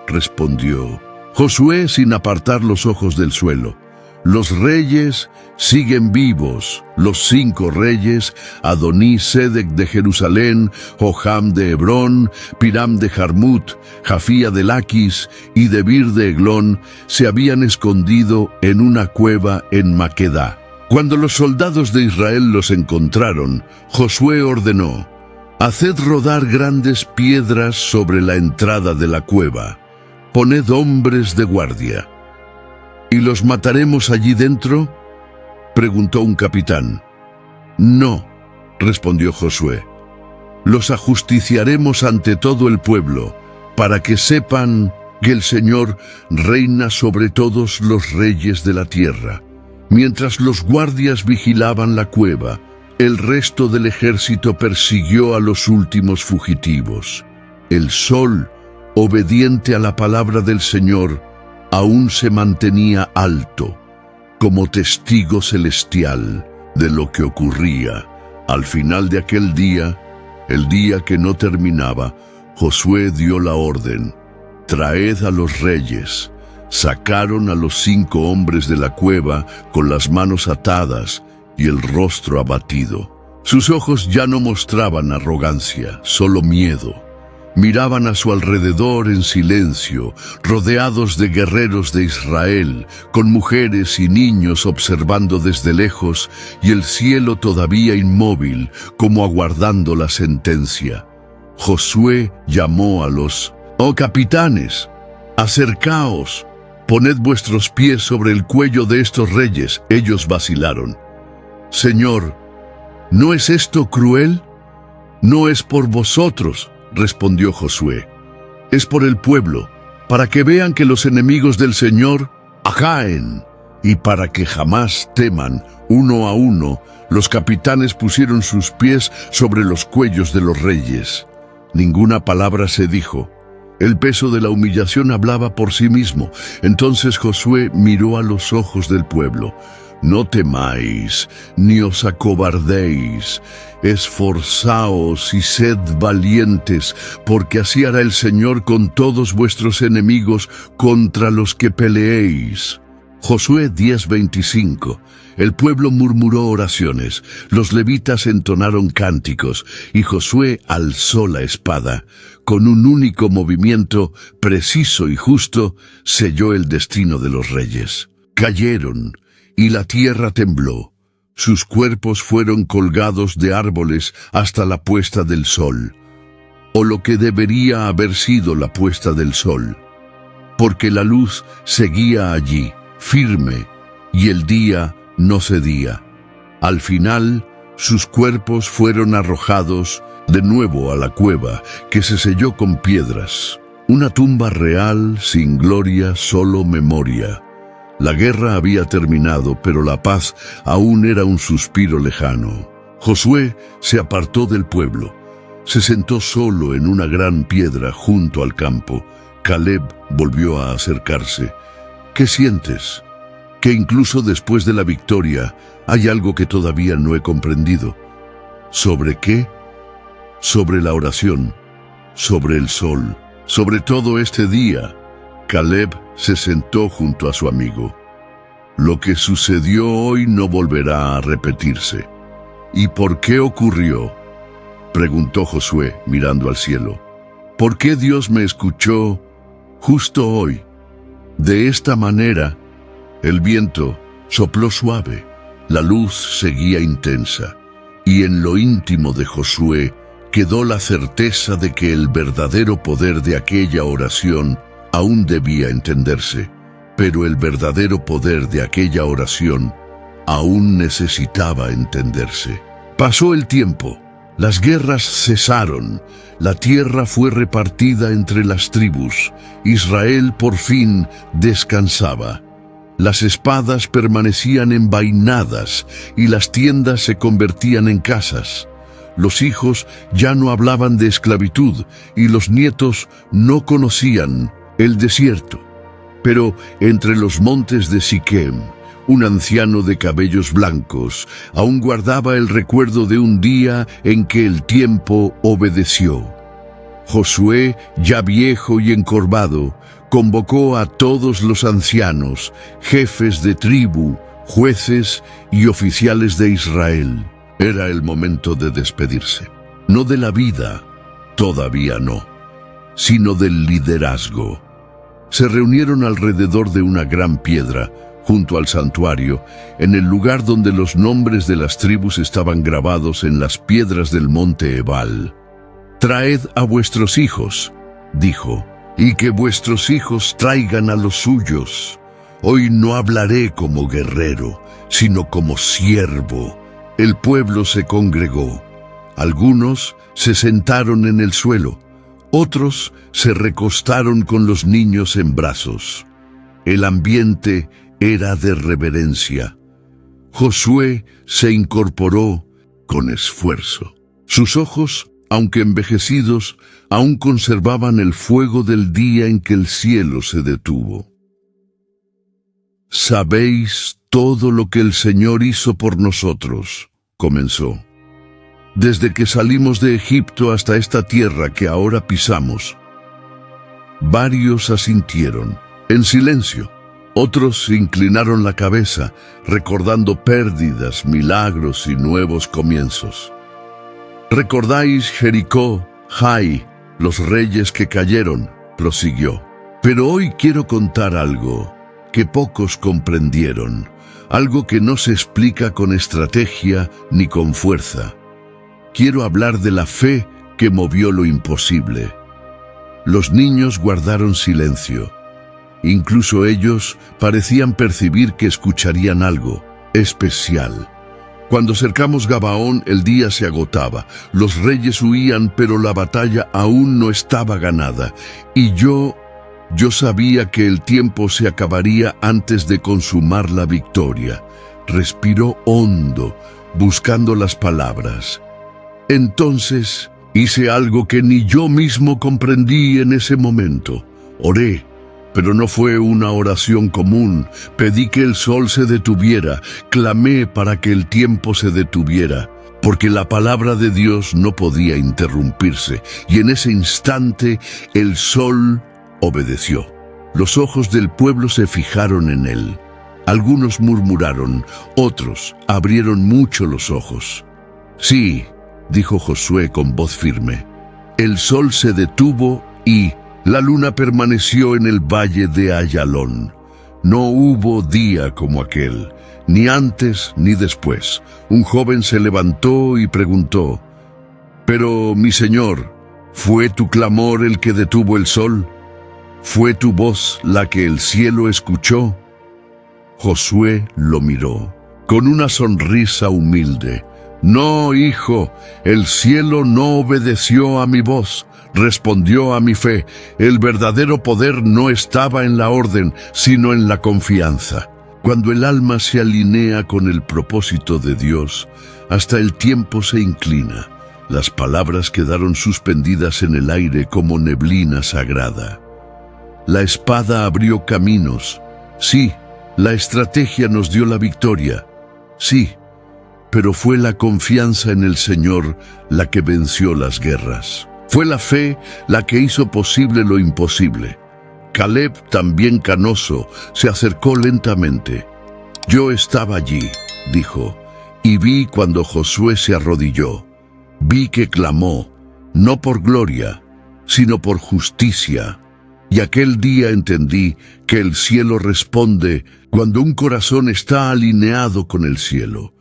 respondió Josué sin apartar los ojos del suelo. «Los reyes siguen vivos, los 5 reyes, Adoní-Sedec de Jerusalén, Joham de Hebrón, Piram de Jarmut, Jafía de Laquis y Debir de Eglón, se habían escondido en una cueva en Maquedá. Cuando los soldados de Israel los encontraron, Josué ordenó: «Haced rodar grandes piedras sobre la entrada de la cueva. Poned hombres de guardia». «¿Y los mataremos allí dentro?», preguntó un capitán. «No», respondió Josué. «Los ajusticiaremos ante todo el pueblo, para que sepan que el Señor reina sobre todos los reyes de la tierra». Mientras los guardias vigilaban la cueva, el resto del ejército persiguió a los últimos fugitivos. El sol, obediente a la palabra del Señor, aún se mantenía alto, como testigo celestial de lo que ocurría. Al final de aquel día, el día que no terminaba, Josué dio la orden: «Traed a los reyes». Sacaron a los 5 hombres de la cueva con las manos atadas y el rostro abatido. Sus ojos ya no mostraban arrogancia, solo miedo. Miraban a su alrededor en silencio, rodeados de guerreros de Israel, con mujeres y niños observando desde lejos y el cielo todavía inmóvil, como aguardando la sentencia. Josué llamó a los: «Oh capitanes, acercaos, poned vuestros pies sobre el cuello de estos reyes». Ellos vacilaron. «Señor, ¿no es esto cruel?». «No es por vosotros», respondió Josué, «es por el pueblo, para que vean que los enemigos del Señor caen, y para que jamás teman». Uno a uno, los capitanes pusieron sus pies sobre los cuellos de los reyes. Ninguna palabra se dijo. El peso de la humillación hablaba por sí mismo. Entonces Josué miró a los ojos del pueblo. «No temáis, ni os acobardéis. Esforzaos y sed valientes, porque así hará el Señor con todos vuestros enemigos contra los que peleéis». Josué 10:25. El pueblo murmuró oraciones, los levitas entonaron cánticos, y Josué alzó la espada. Con un único movimiento, preciso y justo, selló el destino de los reyes. Cayeron, y la tierra tembló. Sus cuerpos fueron colgados de árboles hasta la puesta del sol, o lo que debería haber sido la puesta del sol, porque la luz seguía allí, firme, y el día no cedía. Al final, sus cuerpos fueron arrojados de nuevo a la cueva, que se selló con piedras. Una tumba real, sin gloria, solo memoria. La guerra había terminado, pero la paz aún era un suspiro lejano. Josué se apartó del pueblo. Se sentó solo en una gran piedra junto al campo. Caleb volvió a acercarse. «¿Qué sientes?». «Que incluso después de la victoria hay algo que todavía no he comprendido». «¿Sobre qué?». «Sobre la oración, sobre el sol, sobre todo este día». Caleb se sentó junto a su amigo. «Lo que sucedió hoy no volverá a repetirse». «¿Y por qué ocurrió?», preguntó Josué mirando al cielo. «¿Por qué Dios me escuchó justo hoy?». De esta manera, el viento sopló suave, la luz seguía intensa, y en lo íntimo de Josué quedó la certeza de que el verdadero poder de aquella oración aún debía entenderse, pero el verdadero poder de aquella oración aún necesitaba entenderse. Pasó el tiempo, las guerras cesaron, la tierra fue repartida entre las tribus, Israel por fin descansaba. Las espadas permanecían envainadas y las tiendas se convertían en casas. Los hijos ya no hablaban de esclavitud y los nietos no conocían el desierto. Pero entre los montes de Siquem, un anciano de cabellos blancos aún guardaba el recuerdo de un día en que el tiempo obedeció. Josué, ya viejo y encorvado, convocó a todos los ancianos, jefes de tribu, jueces y oficiales de Israel. Era el momento de despedirse, no de la vida, todavía no, sino del liderazgo. Se reunieron alrededor de una gran piedra, junto al santuario, en el lugar donde los nombres de las tribus estaban grabados en las piedras del monte Ebal. «Traed a vuestros hijos», dijo, «y que vuestros hijos traigan a los suyos. Hoy no hablaré como guerrero, sino como siervo». El pueblo se congregó. Algunos se sentaron en el suelo, otros se recostaron con los niños en brazos. El ambiente era de reverencia. Josué se incorporó con esfuerzo. Sus ojos, aunque envejecidos, aún conservaban el fuego del día en que el cielo se detuvo. «Sabéis todo lo que el Señor hizo por nosotros», comenzó. «Desde que salimos de Egipto hasta esta tierra que ahora pisamos». Varios asintieron, en silencio. Otros inclinaron la cabeza, recordando pérdidas, milagros y nuevos comienzos. «¿Recordáis Jericó, Jai, los reyes que cayeron?», prosiguió. «Pero hoy quiero contar algo que pocos comprendieron, algo que no se explica con estrategia ni con fuerza. Quiero hablar de la fe que movió lo imposible». Los niños guardaron silencio. Incluso ellos parecían percibir que escucharían algo especial. Cuando cercamos Gabaón, el día se agotaba. Los reyes huían, pero la batalla aún no estaba ganada. Y yo sabía que el tiempo se acabaría antes de consumar la victoria. Respiró hondo, buscando las palabras. Entonces hice algo que ni yo mismo comprendí en ese momento. Oré, pero no fue una oración común. Pedí que el sol se detuviera, clamé para que el tiempo se detuviera, porque la palabra de Dios no podía interrumpirse, y en ese instante el sol obedeció. Los ojos del pueblo se fijaron en él. Algunos murmuraron, otros abrieron mucho los ojos. «Sí», dijo Josué con voz firme, «el sol se detuvo y la luna permaneció en el valle de Ayalón. No hubo día como aquel, ni antes ni después». Un joven se levantó y preguntó, «Pero, mi señor, ¿fue tu clamor el que detuvo el sol? ¿Fue tu voz la que el cielo escuchó?». Josué lo miró, con una sonrisa humilde. «No, hijo, el cielo no obedeció a mi voz, respondió a mi fe. El verdadero poder no estaba en la orden, sino en la confianza». Cuando el alma se alinea con el propósito de Dios, hasta el tiempo se inclina. Las palabras quedaron suspendidas en el aire como neblina sagrada. La espada abrió caminos. Sí, la estrategia nos dio la victoria. Sí, pero fue la confianza en el Señor la que venció las guerras. Fue la fe la que hizo posible lo imposible. Caleb, también canoso, se acercó lentamente. «Yo estaba allí», dijo, «y vi cuando Josué se arrodilló. Vi que clamó, no por gloria, sino por justicia. Y aquel día entendí que el cielo responde cuando un corazón está alineado con el cielo».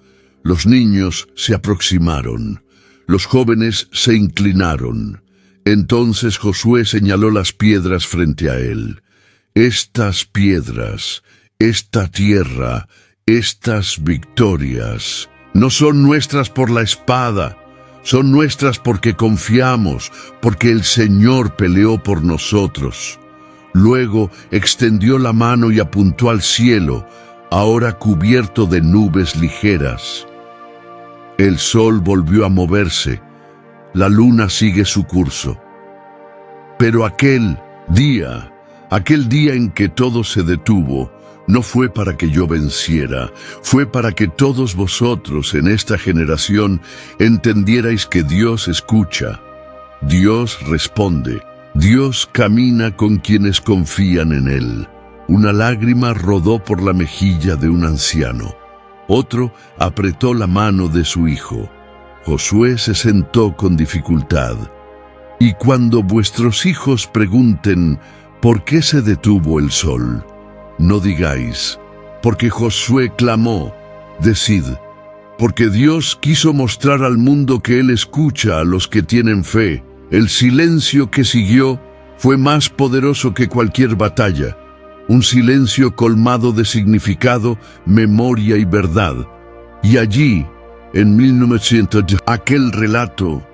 Los niños se aproximaron, los jóvenes se inclinaron. Entonces Josué señaló las piedras frente a él. Estas piedras, esta tierra, estas victorias, no son nuestras por la espada, son nuestras porque confiamos, porque el Señor peleó por nosotros. Luego extendió la mano y apuntó al cielo, ahora cubierto de nubes ligeras. El sol volvió a moverse, la luna sigue su curso. Pero aquel día en que todo se detuvo, no fue para que yo venciera, fue para que todos vosotros en esta generación entendierais que Dios escucha, Dios responde, Dios camina con quienes confían en Él. Una lágrima rodó por la mejilla de un anciano. Otro apretó la mano de su hijo. Josué se sentó con dificultad. Y cuando vuestros hijos pregunten ¿por qué se detuvo el sol?, no digáis, porque Josué clamó, decid, porque Dios quiso mostrar al mundo que Él escucha a los que tienen fe. El silencio que siguió fue más poderoso que cualquier batalla, un silencio colmado de significado, memoria y verdad. Y allí, en 1900, aquel relato,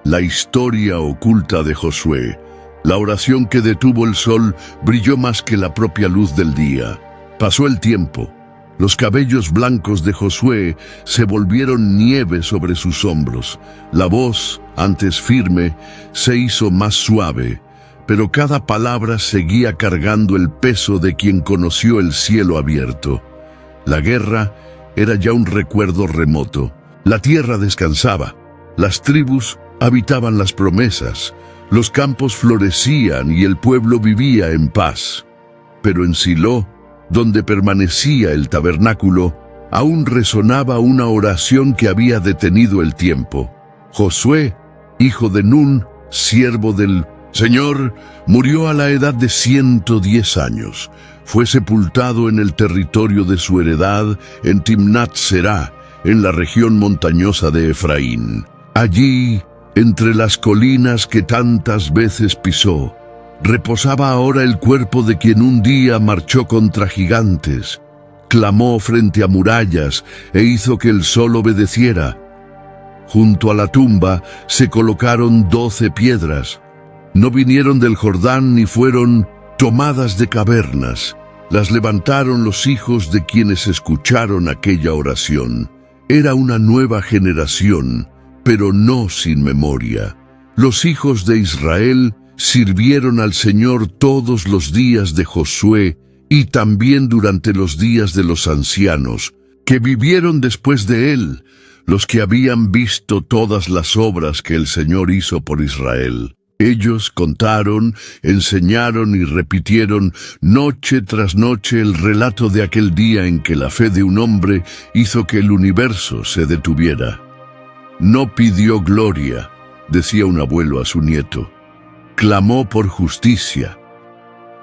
la historia oculta de Josué, la oración que detuvo el sol, brilló más que la propia luz del día. Pasó el tiempo. Los cabellos blancos de Josué se volvieron nieve sobre sus hombros. La voz, antes firme, se hizo más suave, pero cada palabra seguía cargando el peso de quien conoció el cielo abierto. La guerra era ya un recuerdo remoto. La tierra descansaba. Las tribus habitaban las promesas. Los campos florecían y el pueblo vivía en paz. Pero en Silo, donde permanecía el tabernáculo, aún resonaba una oración que había detenido el tiempo. Josué, hijo de Nun, siervo del Señor, murió a la edad de 110 años. Fue sepultado en el territorio de su heredad, en Timnat Será, en la región montañosa de Efraín. Allí, entre las colinas que tantas veces pisó, reposaba ahora el cuerpo de quien un día marchó contra gigantes, clamó frente a murallas e hizo que el sol obedeciera. Junto a la tumba se colocaron 12 piedras. No vinieron del Jordán ni fueron tomadas de cavernas. Las levantaron los hijos de quienes escucharon aquella oración. Era una nueva generación, pero no sin memoria. Los hijos de Israel sirvieron al Señor todos los días de Josué y también durante los días de los ancianos, que vivieron después de él, los que habían visto todas las obras que el Señor hizo por Israel. Ellos contaron, enseñaron y repitieron noche tras noche el relato de aquel día en que la fe de un hombre hizo que el universo se detuviera. No pidió gloria, decía un abuelo a su nieto. Clamó por justicia.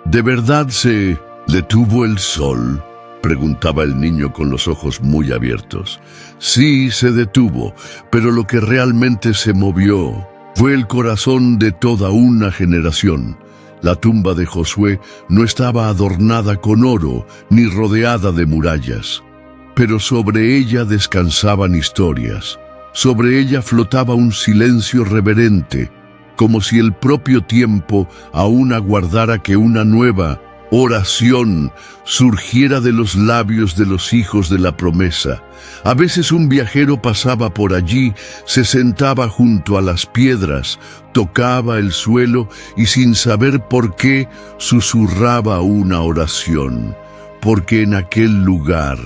¿De verdad se detuvo el sol?, preguntaba el niño con los ojos muy abiertos. Sí, se detuvo, pero lo que realmente se movió fue el corazón de toda una generación. La tumba de Josué no estaba adornada con oro ni rodeada de murallas, pero sobre ella descansaban historias. Sobre ella flotaba un silencio reverente, como si el propio tiempo aún aguardara que una nueva oración surgiera de los labios de los hijos de la promesa. A veces un viajero pasaba por allí, se sentaba junto a las piedras, tocaba el suelo y sin saber por qué susurraba una oración, porque en aquel lugar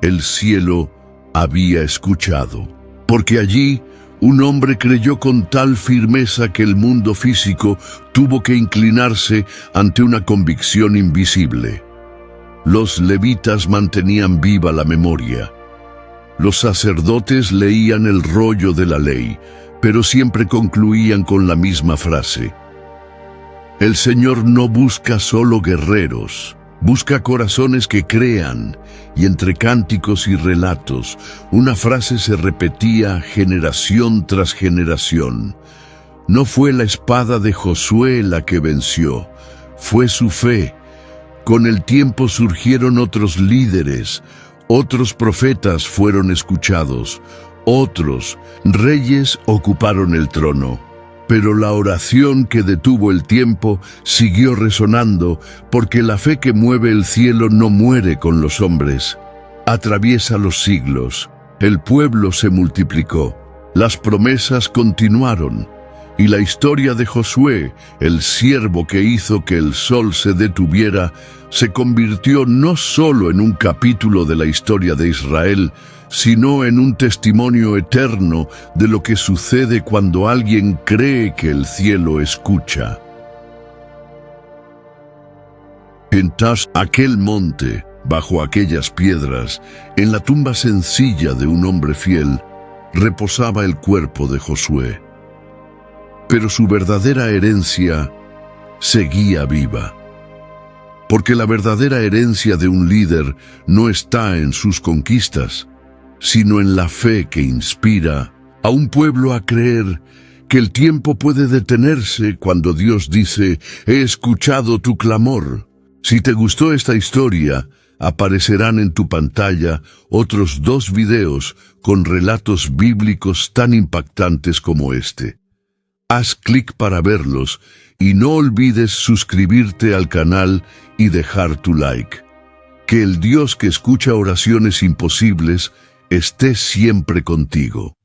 el cielo había escuchado. Porque allí un hombre creyó con tal firmeza que el mundo físico tuvo que inclinarse ante una convicción invisible. Los levitas mantenían viva la memoria. Los sacerdotes leían el rollo de la ley, pero siempre concluían con la misma frase: el Señor no busca solo guerreros, busca corazones que crean. Y entre cánticos y relatos, una frase se repetía generación tras generación: No fue la espada de Josué la que venció, fue su fe. Con el tiempo surgieron otros líderes, otros profetas fueron escuchados, otros reyes ocuparon el trono. Pero la oración que detuvo el tiempo siguió resonando, porque la fe que mueve el cielo no muere con los hombres. Atraviesa los siglos, el pueblo se multiplicó, las promesas continuaron, y la historia de Josué, el siervo que hizo que el sol se detuviera, se convirtió no solo en un capítulo de la historia de Israel, sino en un testimonio eterno de lo que sucede cuando alguien cree que el cielo escucha. En aquel monte, bajo aquellas piedras, en la tumba sencilla de un hombre fiel, reposaba el cuerpo de Josué. Pero su verdadera herencia seguía viva. Porque la verdadera herencia de un líder no está en sus conquistas, sino en la fe que inspira a un pueblo a creer que el tiempo puede detenerse cuando Dios dice: «He escuchado tu clamor». Si te gustó esta historia, aparecerán en tu pantalla otros 2 videos con relatos bíblicos tan impactantes como este. Haz clic para verlos y no olvides suscribirte al canal y dejar tu like. Que el Dios que escucha oraciones imposibles esté siempre contigo.